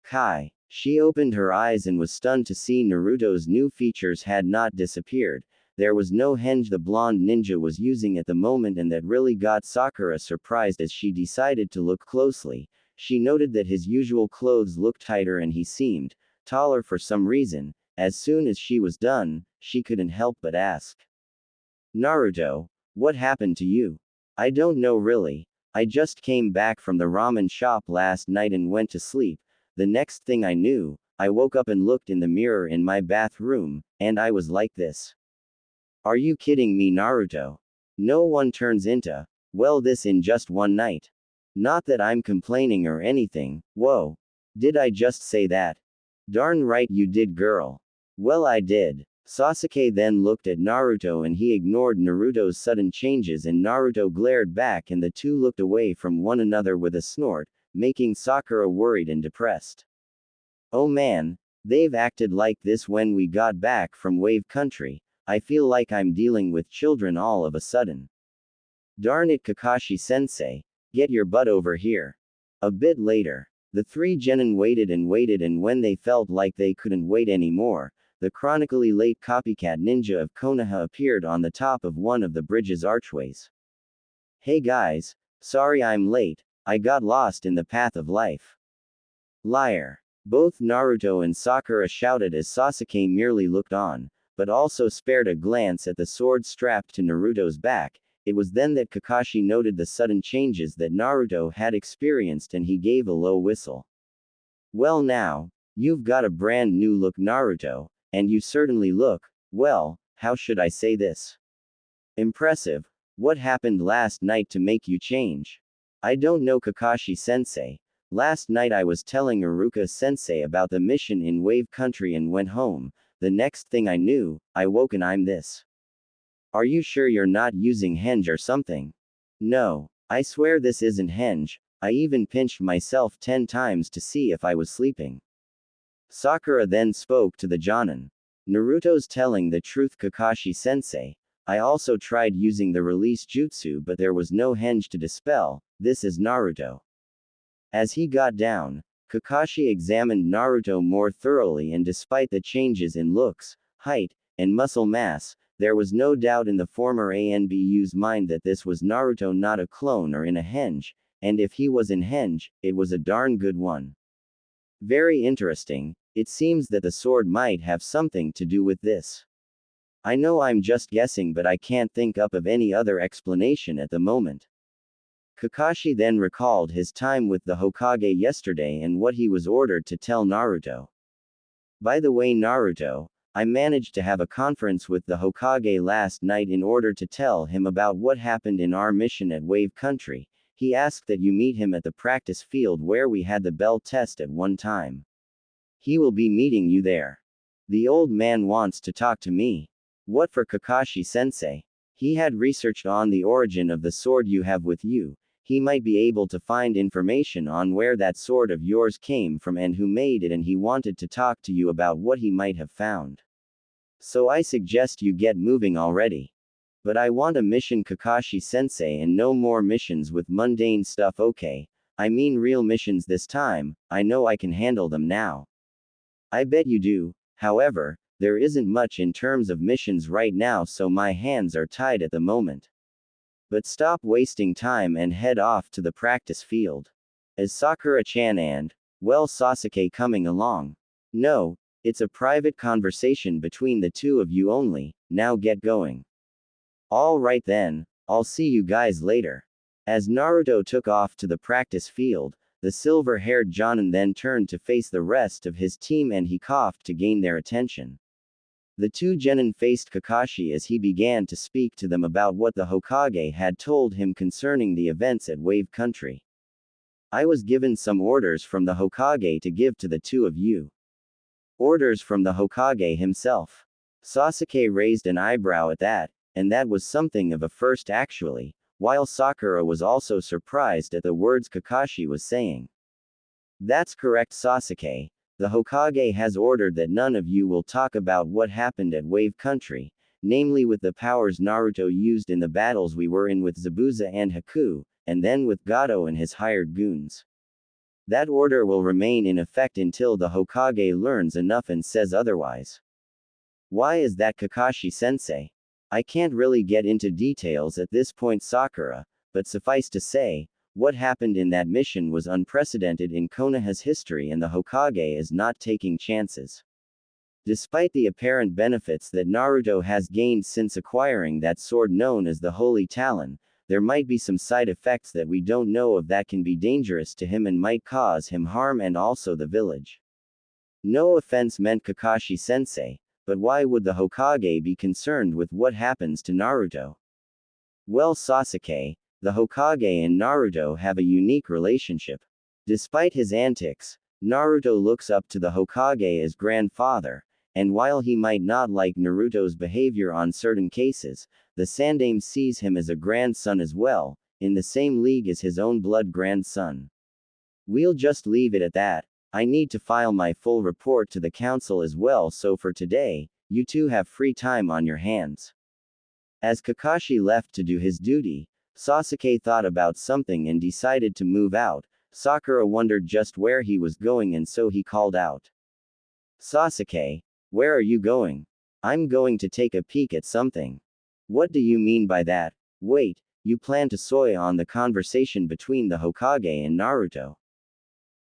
Kai. She opened her eyes and was stunned to see Naruto's new features had not disappeared. There was no henge the blonde ninja was using at the moment, and that really got Sakura surprised as she decided to look closely. She noted that his usual clothes looked tighter and he seemed taller for some reason. As soon as she was done, she couldn't help but ask. "Naruto, what happened to you?" "I don't know really. I just came back from the ramen shop last night and went to sleep. The next thing I knew, I woke up and looked in the mirror in my bathroom, and I was like this." "Are you kidding me, Naruto? No one turns into, well, this in just one night. Not that I'm complaining or anything." "Whoa. Did I just say that?" "Darn right you did, girl." "Well, I did." Sasuke then looked at Naruto and he ignored Naruto's sudden changes, and Naruto glared back and the two looked away from one another with a snort, making Sakura worried and depressed. "Oh man, they've acted like this when we got back from Wave Country. I feel like I'm dealing with children all of a sudden." "Darn it, Kakashi-sensei. Get your butt over here." A bit later, The three genin waited and when they felt like they couldn't wait anymore, the chronically late copycat ninja of Konoha appeared on the top of one of the bridge's archways. Hey guys, sorry I'm late, I got lost in the path of life. Liar. Both Naruto and Sakura shouted as Sasuke merely looked on, but also spared a glance at the sword strapped to Naruto's back. It was then that Kakashi noted the sudden changes that Naruto had experienced and he gave a low whistle. Well now, you've got a brand new look Naruto, and you certainly look, well, how should I say this? Impressive. What happened last night to make you change? I don't know Kakashi-sensei. Last night I was telling Iruka-sensei about the mission in Wave Country and went home. The next thing I knew, I woke and I'm this. Are you sure you're not using henge or something? No, I swear this isn't henge. I even pinched myself 10 times to see if I was sleeping. Sakura then spoke to the Jonin. Naruto's telling the truth Kakashi-sensei. I also tried using the release jutsu but there was no henge to dispel. This is Naruto. As he got down, Kakashi examined Naruto more thoroughly and despite the changes in looks, height, and muscle mass, there was no doubt in the former ANBU's mind that this was Naruto, not a clone or in a henge, and if he was in henge, it was a darn good one. Very interesting, it seems that the sword might have something to do with this. I know I'm just guessing but I can't think up of any other explanation at the moment. Kakashi then recalled his time with the Hokage yesterday and what he was ordered to tell Naruto. By the way Naruto, I managed to have a conference with the Hokage last night in order to tell him about what happened in our mission at Wave Country. He asked that you meet him at the practice field where we had the bell test at one time. He will be meeting you there. The old man wants to talk to me. What for Kakashi-sensei? He had researched on the origin of the sword you have with you. He might be able to find information on where that sword of yours came from and who made it and he wanted to talk to you about what he might have found. So I suggest you get moving already. But I want a mission Kakashi-sensei and no more missions with mundane stuff okay? I mean real missions this time, I know I can handle them now. I bet you do, however, there isn't much in terms of missions right now so my hands are tied at the moment. But stop wasting time and head off to the practice field. As Sakura-chan and, well Sasuke coming along. No, it's a private conversation between the two of you only, now get going. Alright then, I'll see you guys later. As Naruto took off to the practice field, the silver-haired Jonin then turned to face the rest of his team and he coughed to gain their attention. The two genin faced Kakashi as he began to speak to them about what the Hokage had told him concerning the events at Wave Country. I was given some orders from the Hokage to give to the two of you. Orders from the Hokage himself. Sasuke raised an eyebrow at that, and that was something of a first actually, while Sakura was also surprised at the words Kakashi was saying. That's correct Sasuke. The Hokage has ordered that none of you will talk about what happened at Wave Country, namely with the powers Naruto used in the battles we were in with Zabuza and Haku, and then with Gato and his hired goons. That order will remain in effect until the Hokage learns enough and says otherwise. Why is that Kakashi-sensei? I can't really get into details at this point Sakura, but suffice to say, what happened in that mission was unprecedented in Konoha's history and the Hokage is not taking chances. Despite the apparent benefits that Naruto has gained since acquiring that sword known as the Holy Talon, there might be some side effects that we don't know of that can be dangerous to him and might cause him harm and also the village. No offense meant Kakashi-sensei, but why would the Hokage be concerned with what happens to Naruto? Well Sasuke, the Hokage and Naruto have a unique relationship. Despite his antics, Naruto looks up to the Hokage as grandfather, and while he might not like Naruto's behavior on certain cases, the Sandaime sees him as a grandson as well, in the same league as his own blood grandson. We'll just leave it at that. I need to file my full report to the council as well so for today, you two have free time on your hands. As Kakashi left to do his duty, Sasuke thought about something and decided to move out, Sakura wondered just where he was going and so he called out. Sasuke, where are you going? I'm going to take a peek at something. What do you mean by that? Wait, you plan to soy on the conversation between the Hokage and Naruto.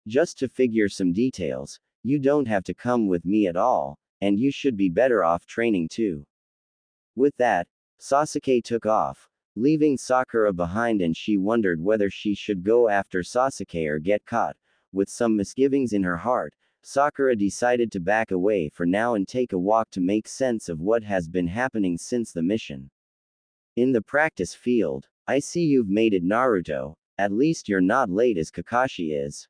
Just to figure some details, you don't have to come with me at all, and you should be better off training too. With that, Sasuke took off, leaving Sakura behind, and she wondered whether she should go after Sasuke or get caught. With some misgivings in her heart, Sakura decided to back away for now and take a walk to make sense of what has been happening since the mission. In the practice field, I see you've made it, Naruto. At least you're not late as Kakashi is.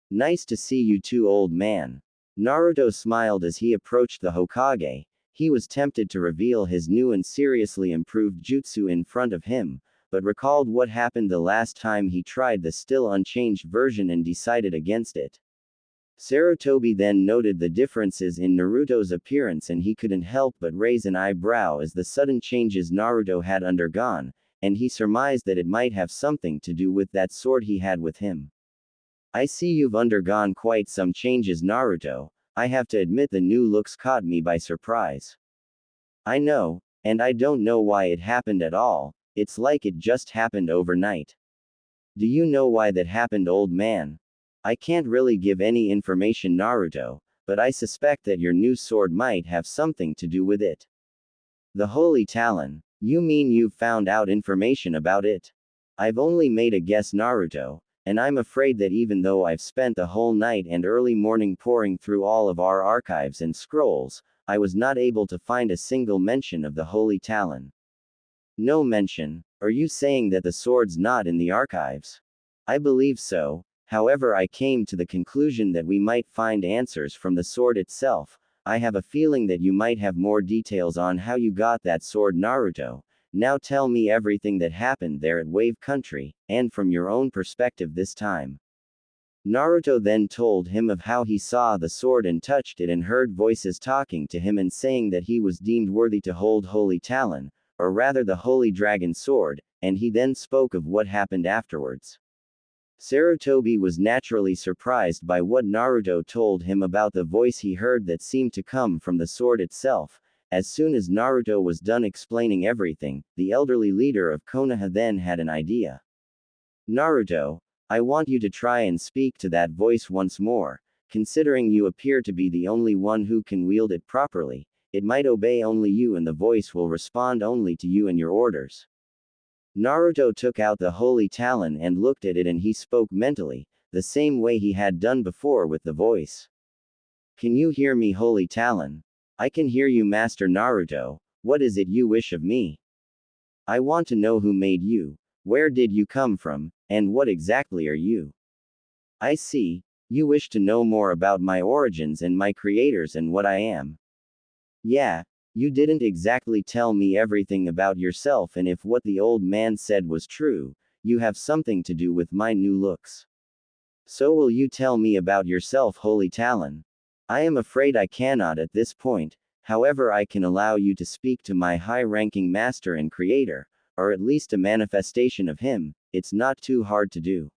Nice to see you too, old man. Naruto smiled as he approached the Hokage. He was tempted to reveal his new and seriously improved jutsu in front of him, but recalled what happened the last time he tried the still unchanged version and decided against it. Sarutobi then noted the differences in Naruto's appearance and he couldn't help but raise an eyebrow as the sudden changes Naruto had undergone, and he surmised that it might have something to do with that sword he had with him. I see you've undergone quite some changes, Naruto. I have to admit the new looks caught me by surprise. I know, and I don't know why it happened at all, it's like it just happened overnight. Do you know why that happened, old man? I can't really give any information, Naruto, but I suspect that your new sword might have something to do with it. The Holy Talon. You mean you've found out information about it? I've only made a guess, Naruto, and I'm afraid that even though I've spent the whole night and early morning poring through all of our archives and scrolls, I was not able to find a single mention of the Holy Talon. No mention? Are you saying that the sword's not in the archives? I believe so. However, I came to the conclusion that we might find answers from the sword itself. I have a feeling that you might have more details on how you got that sword, Naruto. Now tell me everything that happened there at Wave Country, and from your own perspective this time. Naruto then told him of how he saw the sword and touched it and heard voices talking to him and saying that he was deemed worthy to hold Holy Talon, or rather the Holy Dragon Sword, and he then spoke of what happened afterwards. Sarutobi was naturally surprised by what Naruto told him about the voice he heard that seemed to come from the sword itself. As soon as Naruto was done explaining everything, the elderly leader of Konoha then had an idea. Naruto, I want you to try and speak to that voice once more. Considering you appear to be the only one who can wield it properly, it might obey only you and the voice will respond only to you and your orders. Naruto took out the Holy Talon and looked at it and he spoke mentally, the same way he had done before with the voice. Can you hear me, Holy Talon? I can hear you, Master Naruto. What is it you wish of me? I want to know who made you, where did you come from, and what exactly are you? I see, you wish to know more about my origins and my creators and what I am. Yeah, you didn't exactly tell me everything about yourself, and if what the old man said was true, you have something to do with my new looks. So will you tell me about yourself, Holy Talon? I am afraid I cannot at this point, however I can allow you to speak to my high-ranking master and creator, or at least a manifestation of him. It's not too hard to do.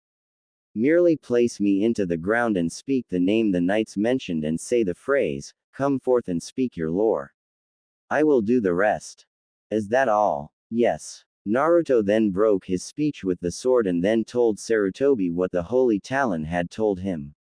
Merely place me into the ground and speak the name the knights mentioned and say the phrase, come forth and speak your lore. I will do the rest. Is that all? Yes. Naruto then broke his speech with the sword and then told Sarutobi what the Holy Talon had told him.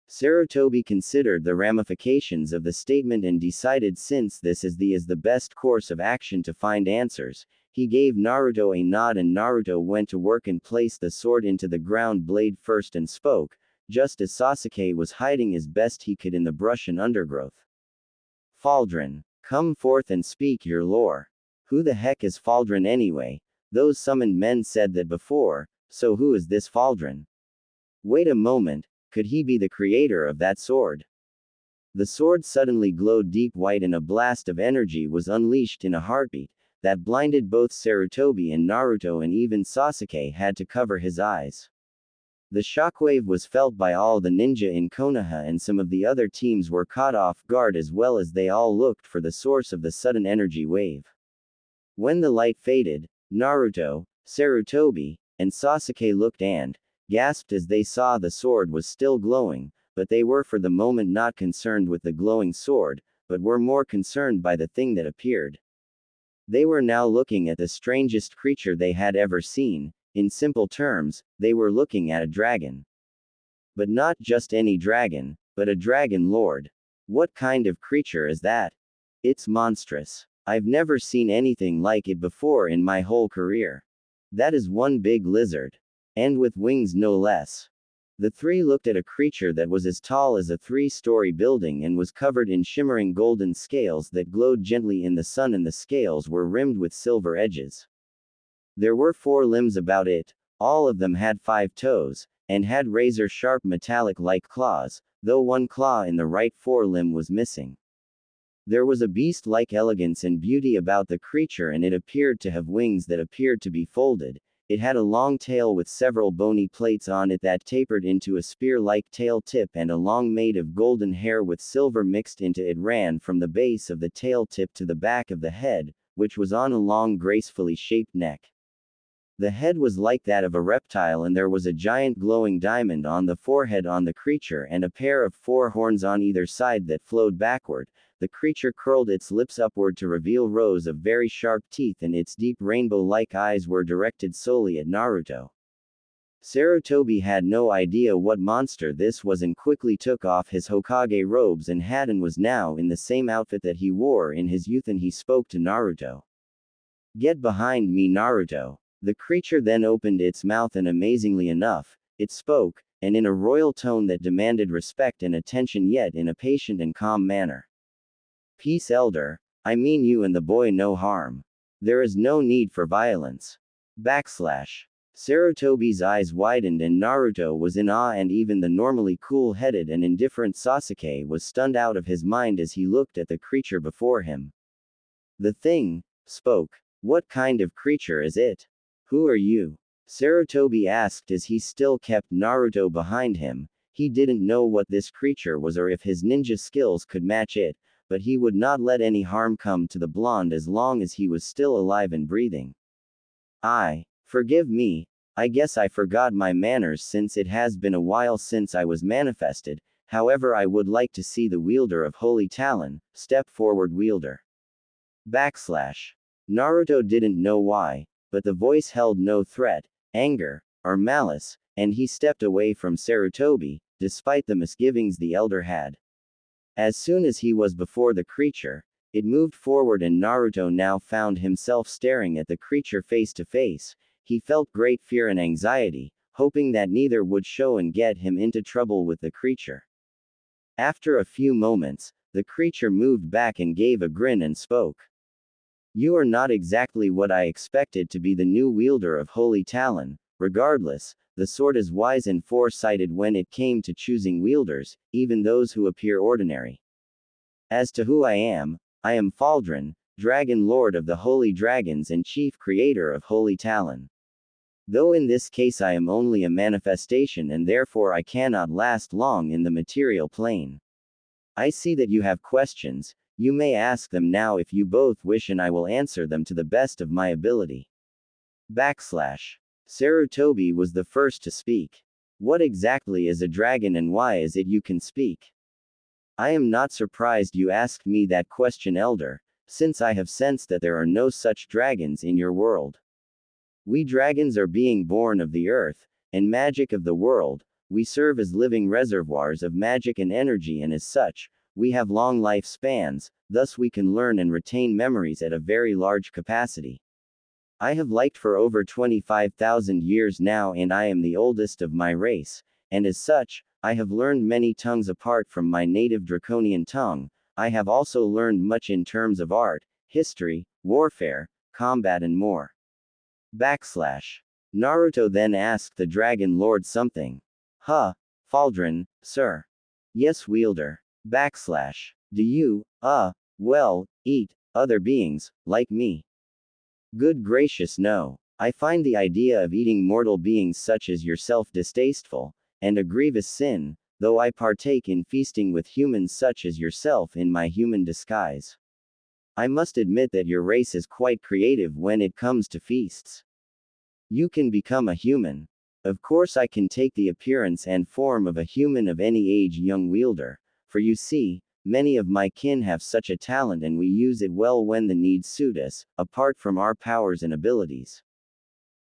Sarutobi considered the ramifications of the statement and decided since this is the best course of action to find answers, he gave Naruto a nod and Naruto went to work and placed the sword into the ground blade first and spoke, just as Sasuke was hiding as best he could in the brush and undergrowth. Faldron, come forth and speak your lore. Who the heck is Faldron anyway? Those summoned men said that before, so who is this Faldron? Wait a moment, could he be the creator of that sword? The sword suddenly glowed deep white and a blast of energy was unleashed in a heartbeat, that blinded both Sarutobi and Naruto, and even Sasuke had to cover his eyes. The shockwave was felt by all the ninja in Konoha and some of the other teams were caught off guard as well as they all looked for the source of the sudden energy wave. When the light faded, Naruto, Sarutobi, and Sasuke looked and, gasped as they saw the sword was still glowing, but they were for the moment not concerned with the glowing sword, but were more concerned by the thing that appeared. They were now looking at the strangest creature they had ever seen. In simple terms, they were looking at a dragon. But not just any dragon, but a dragon lord. What kind of creature is that? It's monstrous. I've never seen anything like it before in my whole career. That is one big lizard. And with wings no less. The three looked at a creature that was as tall as a 3-story building and was covered in shimmering golden scales that glowed gently in the sun, and the scales were rimmed with silver edges. There were 4 limbs about it, all of them had 5 toes, and had razor-sharp metallic-like claws, though one claw in the right forelimb was missing. There was a beast-like elegance and beauty about the creature, and it appeared to have wings that appeared to be folded. It had a long tail with several bony plates on it that tapered into a spear-like tail tip, and a long mane of golden hair with silver mixed into it ran from the base of the tail tip to the back of the head, which was on a long gracefully shaped neck. The head was like that of a reptile, and there was a giant glowing diamond on the forehead on the creature, and a pair of 4 horns on either side that flowed backward. The creature curled its lips upward to reveal rows of very sharp teeth, and its deep rainbow-like eyes were directed solely at Naruto. Sarutobi had no idea what monster this was and quickly took off his Hokage robes and hat and was now in the same outfit that he wore in his youth, and he spoke to Naruto. "Get behind me, Naruto." The creature then opened its mouth, and amazingly enough, it spoke, and in a royal tone that demanded respect and attention, yet in a patient and calm manner. "Peace, elder. I mean you and the boy no harm. There is no need for violence." Sarutobi's eyes widened and Naruto was in awe, and even the normally cool-headed and indifferent Sasuke was stunned out of his mind as he looked at the creature before him. The thing spoke. "What kind of creature is it? Who are you?" Sarutobi asked as he still kept Naruto behind him. He didn't know what this creature was or if his ninja skills could match it, but he would not let any harm come to the blonde as long as he was still alive and breathing. Forgive me, I guess I forgot my manners since it has been a while since I was manifested. However, I would like to see the wielder of Holy Talon. Step forward, wielder. Naruto didn't know why, but the voice held no threat, anger, or malice, and he stepped away from Sarutobi, despite the misgivings the elder had. As soon as he was before the creature, it moved forward, and Naruto now found himself staring at the creature face to face. He felt great fear and anxiety, hoping that neither would show and get him into trouble with the creature. After a few moments, the creature moved back and gave a grin and spoke. "You are not exactly what I expected to be the new wielder of Holy Talon. Regardless, the sword is wise and foresighted when it came to choosing wielders, even those who appear ordinary. As to who I am Faldron, Dragon Lord of the Holy Dragons and Chief Creator of Holy Talon. Though in this case I am only a manifestation, and therefore I cannot last long in the material plane. I see that you have questions. You may ask them now if you both wish, and I will answer them to the best of my ability." Sarutobi was the first to speak. "What exactly is a dragon, and why is it you can speak?" "I am not surprised you asked me that question, elder, since I have sensed that there are no such dragons in your world. We dragons are being born of the earth and magic of the world. We serve as living reservoirs of magic and energy, and as such, we have long life spans, thus we can learn and retain memories at a very large capacity. I have lived for over 25,000 years now, and I am the oldest of my race, and as such, I have learned many tongues apart from my native draconian tongue. I have also learned much in terms of art, history, warfare, combat, and more." Naruto then asked the Dragon Lord something. Faldron, sir." "Yes, wielder." "Do you, eat other beings, like me?" "Good gracious, no. I find the idea of eating mortal beings such as yourself distasteful, and a grievous sin, though I partake in feasting with humans such as yourself in my human disguise. I must admit that your race is quite creative when it comes to feasts. You can become a human. Of course I can take the appearance and form of a human of any age young wielder, for you see, many of my kin have such a talent and we use it well when the needs suit us, apart from our powers and abilities.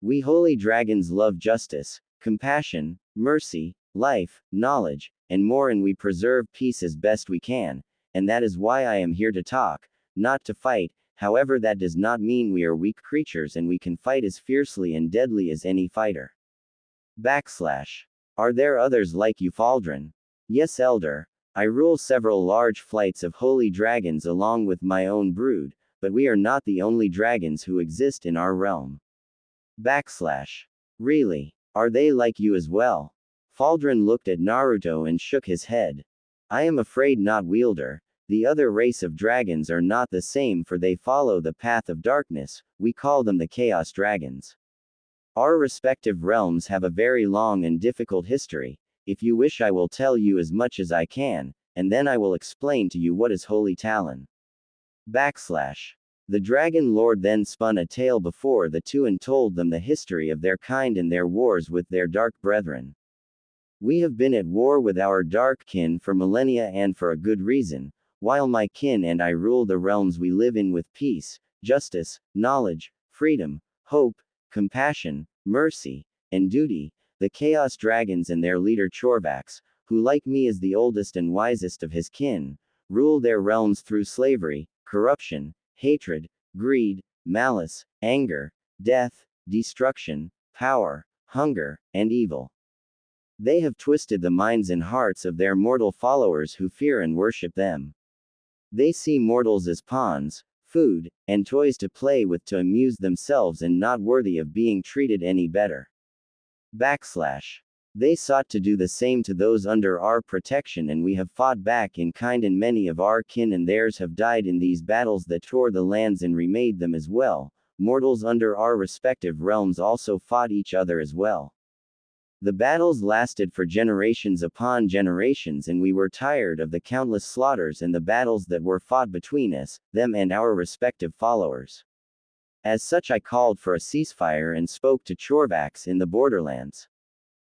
We holy dragons love justice, compassion, mercy, life, knowledge, and more, and we preserve peace as best we can, and that is why I am here to talk, not to fight. However, that does not mean we are weak creatures and we can fight as fiercely and deadly as any fighter. Are there others like you, Faldrin? Yes, Elder. I rule several large flights of holy dragons along with my own brood, but we are not the only dragons who exist in our realm. Really? Are they like you as well? Faldrin looked at Naruto and shook his head. I am afraid not, wielder. The other race of dragons are not the same, for they follow the path of darkness. We call them the Chaos Dragons. Our respective realms have a very long and difficult history. If you wish, I will tell you as much as I can, and then I will explain to you what is Holy Talon. The Dragon Lord then spun a tale before the two and told them the history of their kind and their wars with their dark brethren. We have been at war with our dark kin for millennia, and for a good reason. While my kin and I rule the realms we live in with peace, justice, knowledge, freedom, hope, compassion, mercy, and duty, the Chaos Dragons and their leader Chorvax, who like me is the oldest and wisest of his kin, rule their realms through slavery, corruption, hatred, greed, malice, anger, death, destruction, power, hunger, and evil. They have twisted the minds and hearts of their mortal followers who fear and worship them. They see mortals as pawns, food, and toys to play with to amuse themselves and not worthy of being treated any better. They sought to do the same to those under our protection, and we have fought back in kind, and many of our kin and theirs have died in these battles that tore the lands and remade them as well. Mortals under our respective realms also fought each other as well. The battles lasted for generations upon generations, and we were tired of the countless slaughters and the battles that were fought between us, them and our respective followers. As such, I called for a ceasefire and spoke to Chorvax in the borderlands.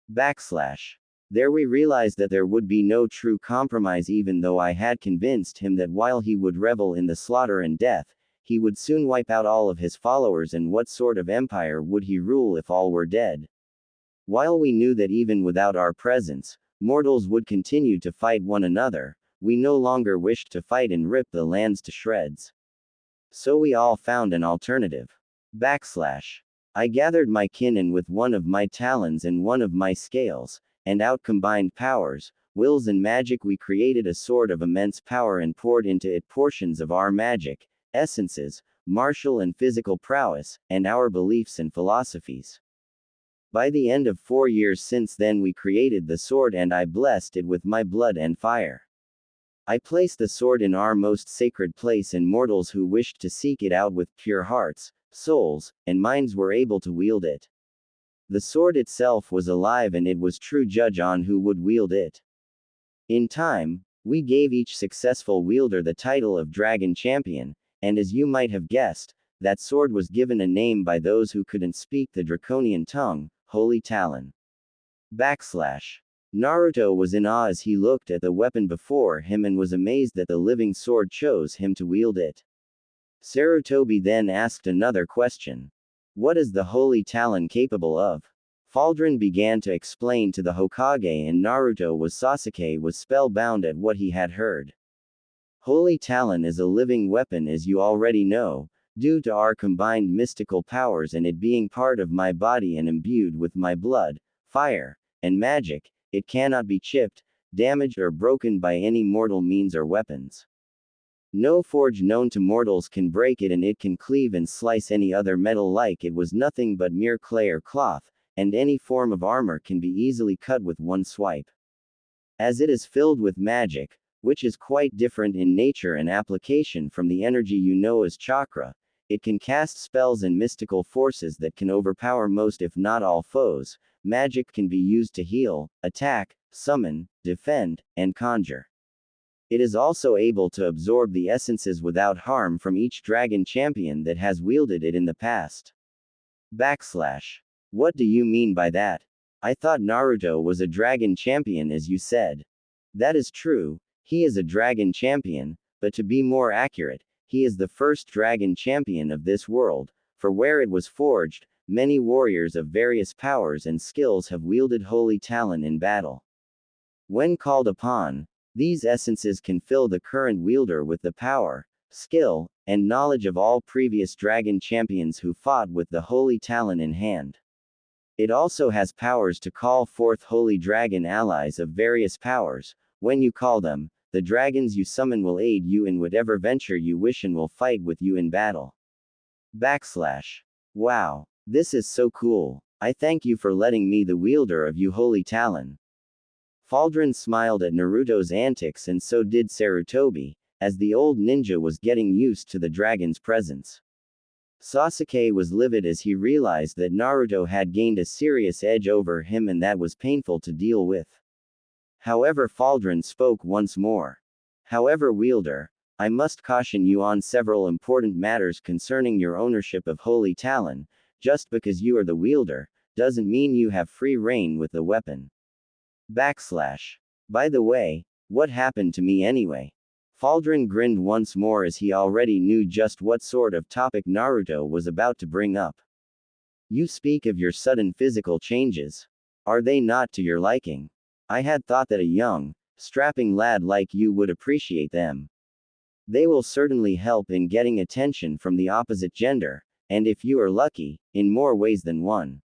There we realized that there would be no true compromise, even though I had convinced him that while he would revel in the slaughter and death, he would soon wipe out all of his followers, and what sort of empire would he rule if all were dead? While we knew that even without our presence, mortals would continue to fight one another, we no longer wished to fight and rip the lands to shreds. So we all found an alternative. I gathered my kin, and with one of my talons and one of my scales, and out combined powers, wills and magic, we created a sword of immense power and poured into it portions of our magic, essences, martial and physical prowess, and our beliefs and philosophies. By the end of 4 years since then, we created the sword, and I blessed it with my blood and fire. I placed the sword in our most sacred place, and mortals who wished to seek it out with pure hearts, souls, and minds were able to wield it. The sword itself was alive, and it was true judge on who would wield it. In time, we gave each successful wielder the title of Dragon Champion, and as you might have guessed, that sword was given a name by those who couldn't speak the draconian tongue, Holy Talon. Naruto was in awe as he looked at the weapon before him and was amazed that the living sword chose him to wield it. Sarutobi then asked another question. What is the Holy Talon capable of? Faldrin began to explain to the Hokage, and Sasuke was spellbound at what he had heard. Holy Talon is a living weapon, as you already know, due to our combined mystical powers and it being part of my body and imbued with my blood, fire, and magic. It cannot be chipped, damaged, or broken by any mortal means or weapons. No forge known to mortals can break it, and it can cleave and slice any other metal like it was nothing but mere clay or cloth, and any form of armor can be easily cut with one swipe. As it is filled with magic, which is quite different in nature and application from the energy you know as chakra, it can cast spells and mystical forces that can overpower most if not all foes. Magic can be used to heal, attack, summon, defend, and conjure. It is also able to absorb the essences without harm from each dragon champion that has wielded it in the past. What do you mean by that? I thought Naruto was a dragon champion as you said. That is true, he is a dragon champion, but to be more accurate, he is the first dragon champion of this world, for where it was forged, many warriors of various powers and skills have wielded holy talon in battle. When called upon, these essences can fill the current wielder with the power, skill, and knowledge of all previous dragon champions who fought with the holy talon in hand. It also has powers to call forth holy dragon allies of various powers. When you call them, the dragons you summon will aid you in whatever venture you wish and will fight with you in battle. Wow. This is so cool. I thank you for letting me the wielder of you holy talon. Faldrin smiled at Naruto's antics and so did Sarutobi, as the old ninja was getting used to the dragon's presence. Sasuke was livid as he realized that Naruto had gained a serious edge over him and that was painful to deal with. However, Faldrin spoke once more. However, wielder, I must caution you on several important matters concerning your ownership of holy talon. Just because you are the wielder, doesn't mean you have free reign with the weapon. By the way, what happened to me anyway? Faldrin grinned once more as he already knew just what sort of topic Naruto was about to bring up. You speak of your sudden physical changes. Are they not to your liking? I had thought that a young, strapping lad like you would appreciate them. They will certainly help in getting attention from the opposite gender, and if you are lucky, in more ways than one.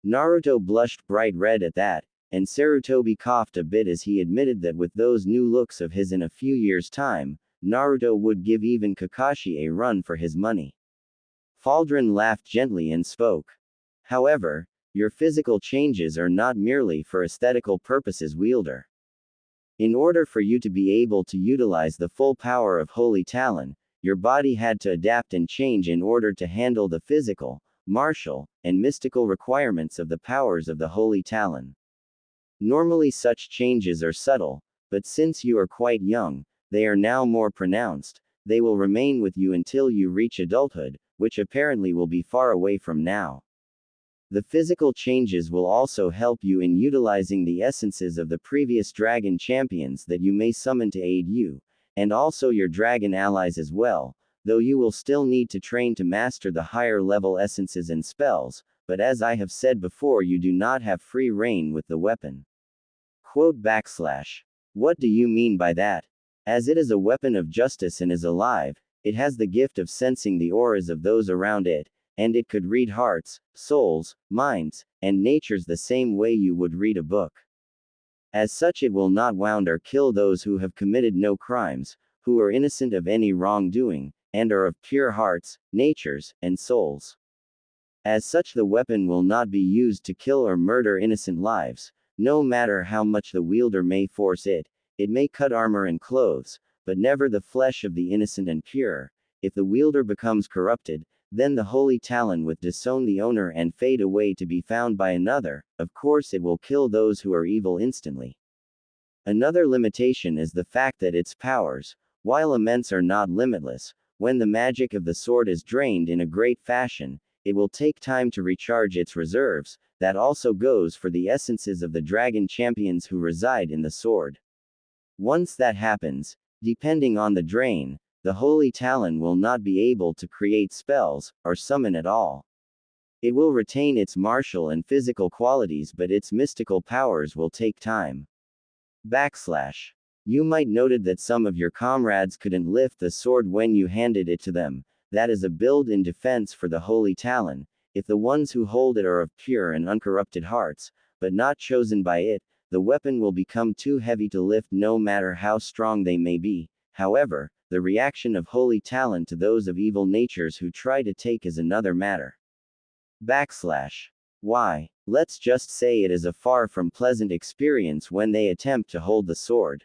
Naruto blushed bright red at that, and Sarutobi coughed a bit as he admitted that with those new looks of his in a few years' time, Naruto would give even Kakashi a run for his money. Faldrin laughed gently and spoke. However, your physical changes are not merely for aesthetical purposes, wielder. In order for you to be able to utilize the full power of holy talon, your body had to adapt and change in order to handle the physical, martial, and mystical requirements of the powers of the holy talon. Normally such changes are subtle, but since you are quite young, they are now more pronounced. They will remain with you until you reach adulthood, which apparently will be far away from now. The physical changes will also help you in utilizing the essences of the previous dragon champions that you may summon to aid you, and also your dragon allies as well, though you will still need to train to master the higher level essences and spells, but as I have said before, you do not have free reign with the weapon. What do you mean by that? As it is a weapon of justice and is alive, it has the gift of sensing the auras of those around it, and it could read hearts, souls, minds, and natures the same way you would read a book. As such, it will not wound or kill those who have committed no crimes, who are innocent of any wrongdoing, and are of pure hearts, natures, and souls. As such, the weapon will not be used to kill or murder innocent lives, no matter how much the wielder may force it. It may cut armor and clothes, but never the flesh of the innocent and pure. If the wielder becomes corrupted, then the holy talon will disown the owner and fade away to be found by another. Of course, it will kill those who are evil instantly. Another limitation is the fact that its powers, while immense, are not limitless. When the magic of the sword is drained in a great fashion, it will take time to recharge its reserves. That also goes for the essences of the dragon champions who reside in the sword. Once that happens, depending on the drain, the holy talon will not be able to create spells, or summon at all. It will retain its martial and physical qualities, but its mystical powers will take time. You might noted that some of your comrades couldn't lift the sword when you handed it to them. That is a built-in defense for the holy talon. If the ones who hold it are of pure and uncorrupted hearts, but not chosen by it, the weapon will become too heavy to lift no matter how strong they may be. However, the reaction of holy talon to those of evil natures who try to take is another matter. Why, let's just say it is a far from pleasant experience when they attempt to hold the sword.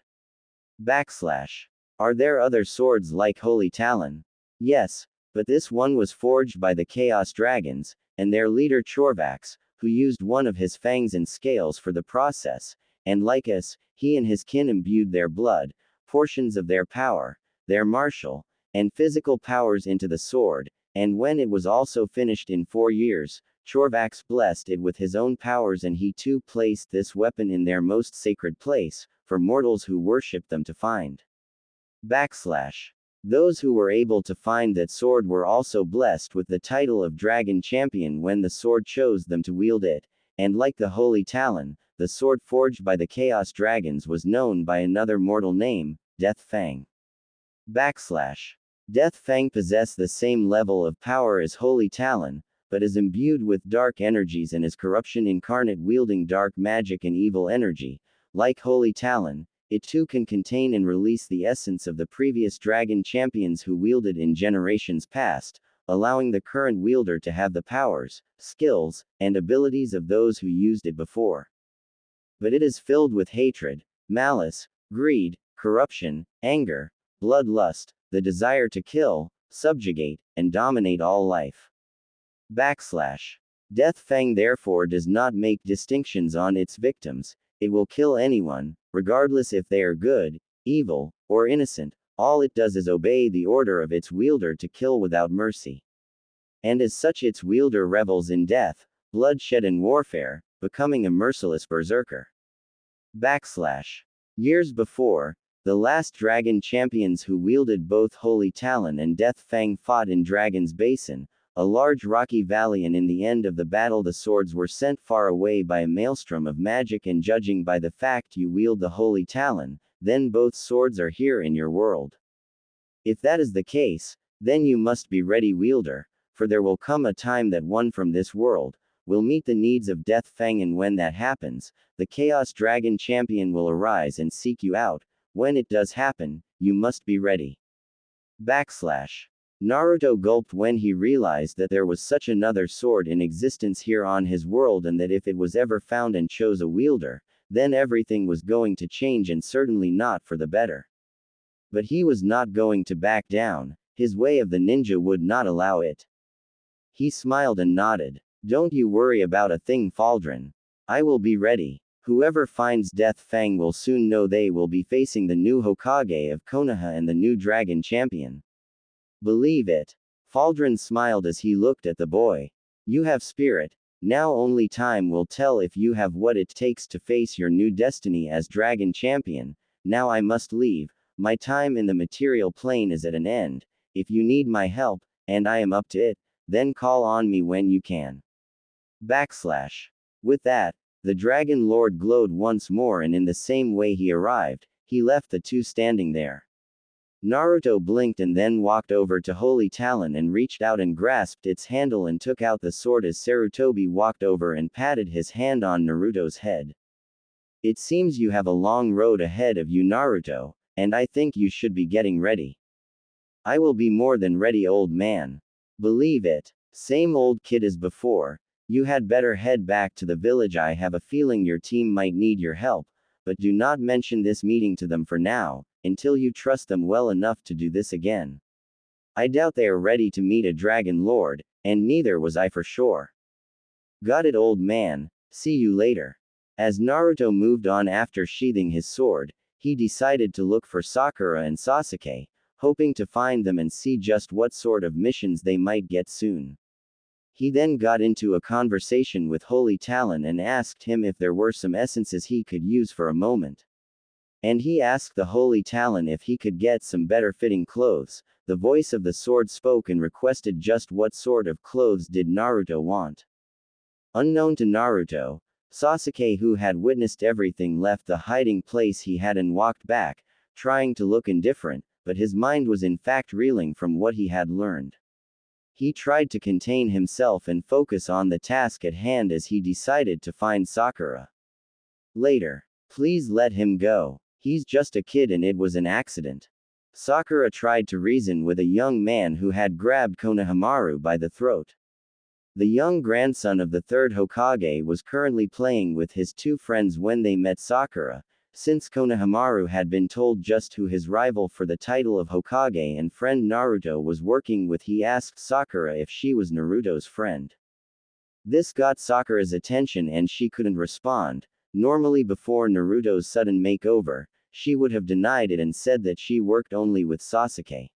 Are there other swords like holy talon? Yes, but this one was forged by the Chaos Dragons, and their leader Chorvax, who used one of his fangs and scales for the process, and like us, he and his kin imbued their blood, portions of their power, their martial, and physical powers into the sword, and when it was also finished in 4 years, Chorvax blessed it with his own powers, and he too placed this weapon in their most sacred place, for mortals who worship them to find. Those who were able to find that sword were also blessed with the title of Dragon Champion when the sword chose them to wield it, and like the Holy Talon, the sword forged by the Chaos Dragons was known by another mortal name, Death Fang. Death Fang possessed the same level of power as Holy Talon, but is imbued with dark energies and is corruption incarnate, wielding dark magic and evil energy. Like Holy Talon, it too can contain and release the essence of the previous dragon champions who wielded in generations past, allowing the current wielder to have the powers, skills, and abilities of those who used it before. But it is filled with hatred, malice, greed, corruption, anger, bloodlust, the desire to kill, subjugate, and dominate all life. Death Fang therefore does not make distinctions on its victims. It will kill anyone, regardless if they are good, evil, or innocent. All it does is obey the order of its wielder to kill without mercy. And as such its wielder revels in death, bloodshed and warfare, becoming a merciless berserker. Years before, the last dragon champions who wielded both Holy Talon and Death Fang fought in Dragon's Basin, a large rocky valley, and in the end of the battle the swords were sent far away by a maelstrom of magic, and judging by the fact you wield the Holy Talon, then both swords are here in your world. If that is the case, then you must be ready, wielder, for there will come a time that one from this world will meet the needs of Death Fang, and when that happens, the Chaos Dragon Champion will arise and seek you out. When it does happen, you must be ready. Naruto gulped when he realized that there was such another sword in existence here on his world, and that if it was ever found and chose a wielder, then everything was going to change, and certainly not for the better. But he was not going to back down. His way of the ninja would not allow it. He smiled and nodded. Don't you worry about a thing, Faldrin. I will be ready. Whoever finds Death Fang will soon know they will be facing the new Hokage of Konoha and the new dragon champion. Believe it. Faldrin smiled as he looked at the boy. You have spirit. Now only time will tell if you have what it takes to face your new destiny as dragon champion. Now I must leave. My time in the material plane is at an end. If you need my help, and I am up to it, then call on me when you can. With that, the Dragon Lord glowed once more, and in the same way he arrived, he left the two standing there. Naruto blinked and then walked over to Holy Talon and reached out and grasped its handle and took out the sword as Sarutobi walked over and patted his hand on Naruto's head. It seems you have a long road ahead of you, Naruto, and I think you should be getting ready. I will be more than ready, old man. Believe it. Same old kid as before. You had better head back to the village. I have a feeling your team might need your help, but do not mention this meeting to them for now, until you trust them well enough to do this again. I doubt they are ready to meet a Dragon Lord, and neither was I for sure. Got it, old man. See you later. As Naruto moved on after sheathing his sword, he decided to look for Sakura and Sasuke, hoping to find them and see just what sort of missions they might get soon. He then got into a conversation with Holy Talon and asked him if there were some essences he could use for a moment. And he asked the Holy Talon if he could get some better fitting clothes. The voice of the sword spoke and requested just what sort of clothes did Naruto want. Unknown to Naruto, Sasuke, who had witnessed everything, left the hiding place he had and walked back, trying to look indifferent, but his mind was in fact reeling from what he had learned. He tried to contain himself and focus on the task at hand as he decided to find Sakura. Later. Please let him go. He's just a kid and it was an accident. Sakura tried to reason with a young man who had grabbed Konohamaru by the throat. The young grandson of the third Hokage was currently playing with his two friends when they met Sakura. Since Konohamaru had been told just who his rival for the title of Hokage and friend Naruto was working with, he asked Sakura if she was Naruto's friend. This got Sakura's attention and she couldn't respond. Normally, before Naruto's sudden makeover, she would have denied it and said that she worked only with Sasuke.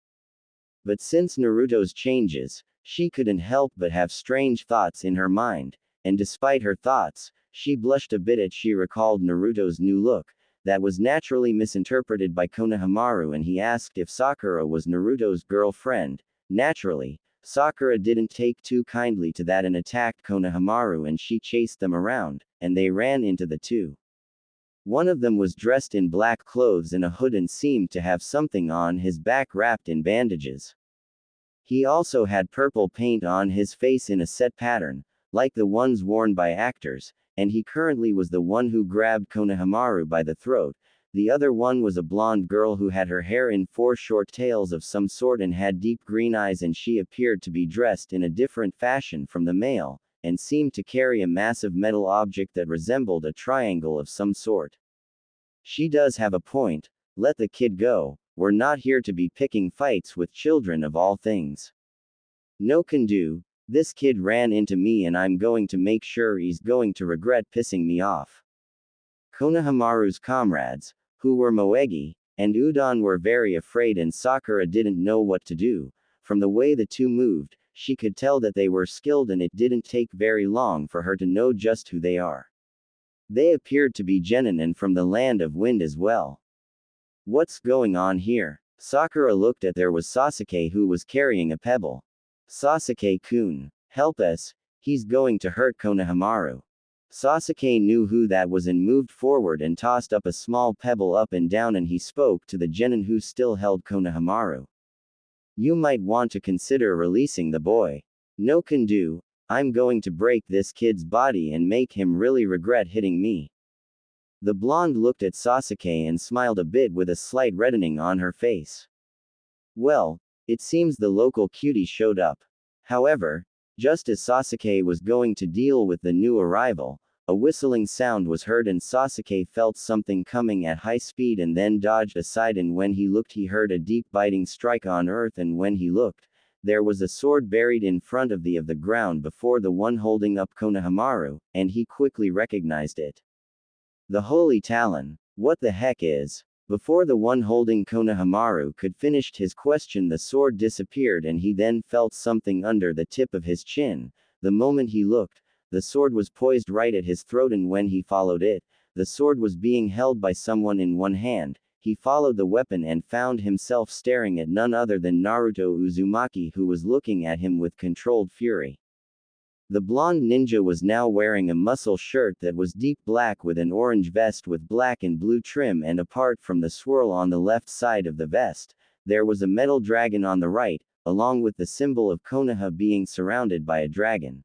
But since Naruto's changes, She couldn't help but have strange thoughts in her mind, and despite her thoughts, she blushed a bit as she recalled Naruto's new look, that was naturally misinterpreted by Konohamaru, and he asked if Sakura was Naruto's girlfriend. Naturally, Sakura didn't take too kindly to that and attacked Konohamaru, and she chased them around, and they ran into the two. One of them was dressed in black clothes and a hood and seemed to have something on his back wrapped in bandages. He also had purple paint on his face in a set pattern, like the ones worn by actors, and he currently was the one who grabbed Konohamaru by the throat. The other one was a blonde girl who had her hair in 4 short tails of some sort and had deep green eyes, and she appeared to be dressed in a different fashion from the male, and seemed to carry a massive metal object that resembled a triangle of some sort. She does have a point, let the kid go, we're not here to be picking fights with children of all things. No can do, this kid ran into me and I'm going to make sure he's going to regret pissing me off. Konohamaru's comrades, who were Moegi and Udon, were very afraid, and Sakura didn't know what to do. From the way the two moved, she could tell that they were skilled, and it didn't take very long for her to know just who they are. They appeared to be genin and from the land of wind as well. What's going on here? Sakura looked at. There was Sasuke, who was carrying a pebble. Sasuke-kun, help us, he's going to hurt Konohamaru. Sasuke knew who that was and moved forward and tossed up a small pebble up and down, and he spoke to the genin who still held Konohamaru. You might want to consider releasing the boy. No can do, I'm going to break this kid's body and make him really regret hitting me. The blonde looked at Sasuke and smiled a bit with a slight reddening on her face. Well, it seems the local cutie showed up. However, just as Sasuke was going to deal with the new arrival, a whistling sound was heard, and Sasuke felt something coming at high speed and then dodged aside, and when he looked he heard a deep biting strike on earth, and when he looked, there was a sword buried in front of the ground before the one holding up Konohamaru, and he quickly recognized it. The Holy Talon. What the heck is? Before the one holding Konohamaru could finish his question, the sword disappeared, and he then felt something under the tip of his chin. The moment he looked, the sword was poised right at his throat, and when he followed it, the sword was being held by someone in one hand. He followed the weapon and found himself staring at none other than Naruto Uzumaki, who was looking at him with controlled fury. The blonde ninja was now wearing a muscle shirt that was deep black with an orange vest with black and blue trim, and apart from the swirl on the left side of the vest, there was a metal dragon on the right, along with the symbol of Konoha being surrounded by a dragon.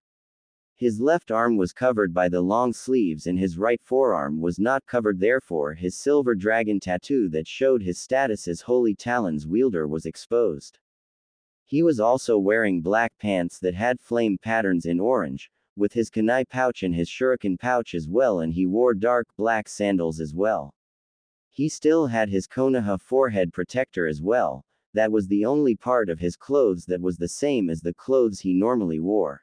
His left arm was covered by the long sleeves and his right forearm was not covered, therefore his silver dragon tattoo that showed his status as Holy Talon's wielder was exposed. He was also wearing black pants that had flame patterns in orange, with his kunai pouch and his shuriken pouch as well, and he wore dark black sandals as well. He still had his Konoha forehead protector as well. That was the only part of his clothes that was the same as the clothes he normally wore.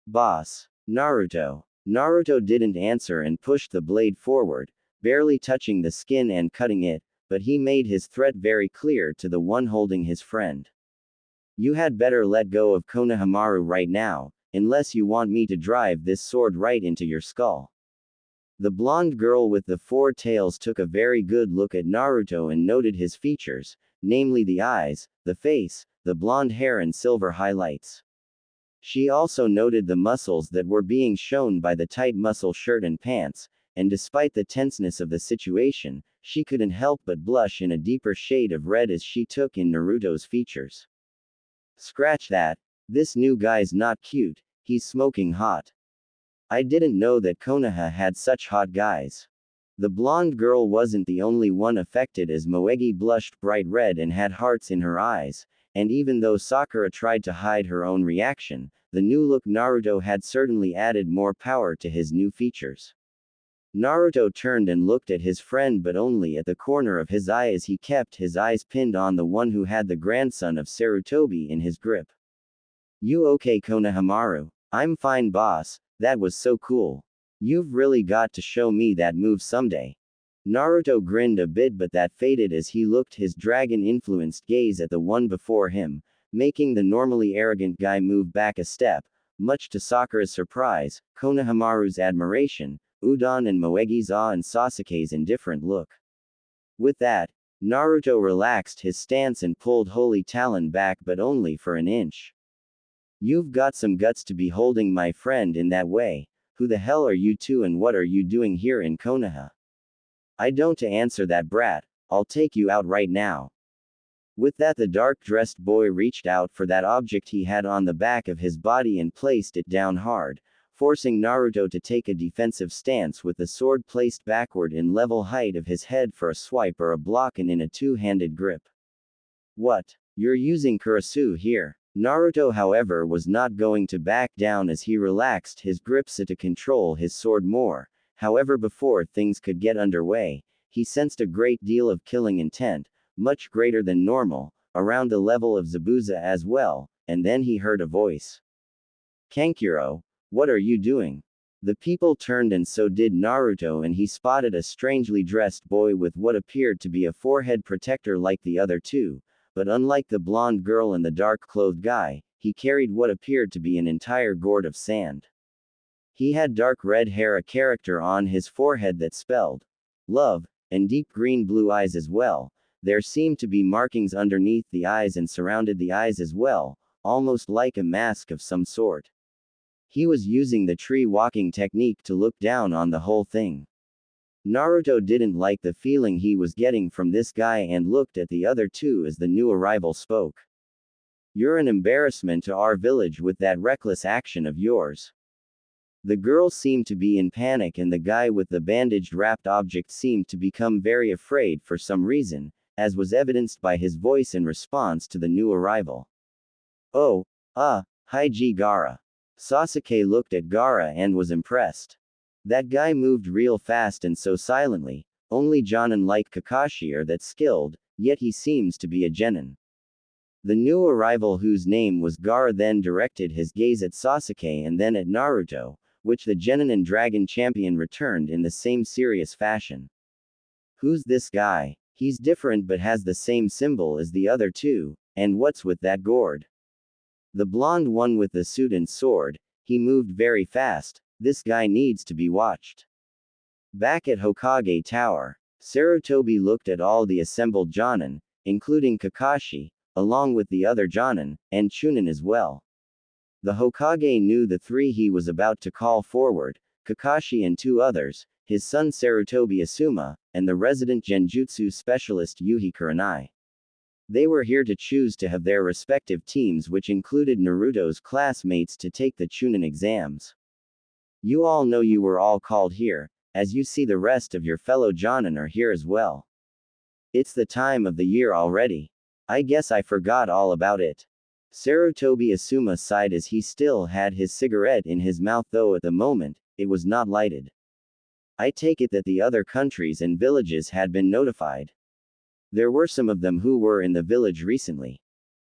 Boss. Naruto. Naruto didn't answer and pushed the blade forward, barely touching the skin and cutting it, but he made his threat very clear to the one holding his friend. You had better let go of Konohamaru right now, unless you want me to drive this sword right into your skull. The blonde girl with the 4 tails took a very good look at Naruto and noted his features, namely the eyes, the face, the blonde hair and silver highlights. She also noted the muscles that were being shown by the tight muscle shirt and pants, and despite the tenseness of the situation, she couldn't help but blush in a deeper shade of red as she took in Naruto's features. Scratch that. This new guy's not cute, he's smoking hot. I didn't know that Konoha had such hot guys. The blonde girl wasn't the only one affected, as Moegi blushed bright red and had hearts in her eyes, and even though Sakura tried to hide her own reaction, the new look Naruto had certainly added more power to his new features. Naruto turned and looked at his friend, but only at the corner of his eye, as he kept his eyes pinned on the one who had the grandson of Sarutobi in his grip. You okay, Konohamaru? I'm fine, boss, that was so cool. You've really got to show me that move someday. Naruto grinned a bit, but that faded as he looked his dragon-influenced gaze at the one before him. making the normally arrogant guy move back a step, much to Sakura's surprise, Konohamaru's admiration, Udon and Moegi's awe and Sasuke's indifferent look. With that, Naruto relaxed his stance and pulled Holy Talon back, but only for an inch. You've got some guts to be holding my friend in that way. Who the hell are you two and what are you doing here in Konoha? I don't answer that brat, I'll take you out right now. With that, the dark-dressed boy reached out for that object he had on the back of his body and placed it down hard, forcing Naruto to take a defensive stance with the sword placed backward in level height of his head for a swipe or a block and in a two-handed grip. What? You're using Kurisu here? Naruto, however, was not going to back down as he relaxed his grip so to control his sword more. However, before things could get underway, he sensed a great deal of killing intent, much greater than normal, around the level of Zabuza as well, and then he heard a voice. Kankuro, what are you doing? The people turned and so did Naruto, and he spotted a strangely dressed boy with what appeared to be a forehead protector like the other two, but unlike the blonde girl and the dark-clothed guy, he carried what appeared to be an entire gourd of sand. He had dark red hair, a character on his forehead that spelled love, and deep green-blue eyes as well. There seemed to be markings underneath the eyes and surrounded the eyes as well, almost like a mask of some sort. He was using the tree walking technique to look down on the whole thing. Naruto didn't like the feeling he was getting from this guy and looked at the other two as the new arrival spoke. You're an embarrassment to our village with that reckless action of yours. The girl seemed to be in panic and the guy with the bandaged wrapped object seemed to become very afraid for some reason, as was evidenced by his voice in response to the new arrival. Oh, hi Gaara. Sasuke looked at Gaara and was impressed. That guy moved real fast and so silently, only Jonin like Kakashi are that skilled, yet he seems to be a genin. The new arrival, whose name was Gaara, then directed his gaze at Sasuke and then at Naruto, which the genin and dragon champion returned in the same serious fashion. Who's this guy? He's different but has the same symbol as the other two, and what's with that gourd? The blonde one with the suit and sword, he moved very fast. This guy needs to be watched. Back at Hokage Tower, Sarutobi looked at all the assembled Jonin, including Kakashi, along with the other Jonin, and Chunin as well. The Hokage knew the three he was about to call forward, Kakashi and two others, his son Sarutobi Asuma, and the resident Genjutsu specialist Yuhi Kurenai. They were here to choose to have their respective teams, which included Naruto's classmates, to take the Chunin exams. You all know you were all called here, as you see the rest of your fellow Jonin are here as well. It's the time of the year already. I guess I forgot all about it. Sarutobi Asuma sighed as he still had his cigarette in his mouth, though at the moment, it was not lighted. I take it that the other countries and villages had been notified. There were some of them who were in the village recently.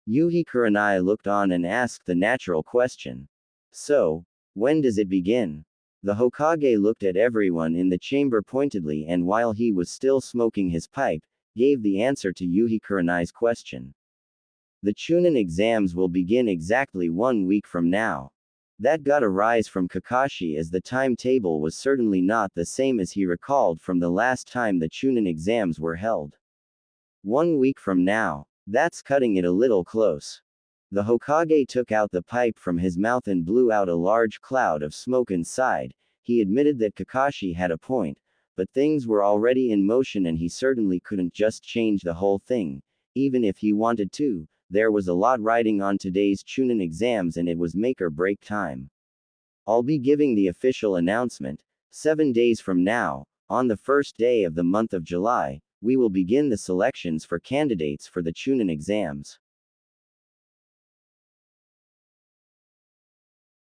Yuhi Kurenai looked on and asked the natural question. So, when does it begin? The Hokage looked at everyone in the chamber pointedly and while he was still smoking his pipe, gave the answer to Yuhi Kurenai's question. The Chunin exams will begin exactly 1 week from now. That got a rise from Kakashi as the timetable was certainly not the same as he recalled from the last time the Chunin exams were held. 1 week from now, that's cutting it a little close. The Hokage took out the pipe from his mouth and blew out a large cloud of smoke inside. He admitted that Kakashi had a point, but things were already in motion and he certainly couldn't just change the whole thing, even if he wanted to. There was a lot riding on today's Chunin exams and it was make or break time. I'll be giving the official announcement 7 days from now. On the first day of the month of July, we will begin the selections for candidates for the Chunin exams.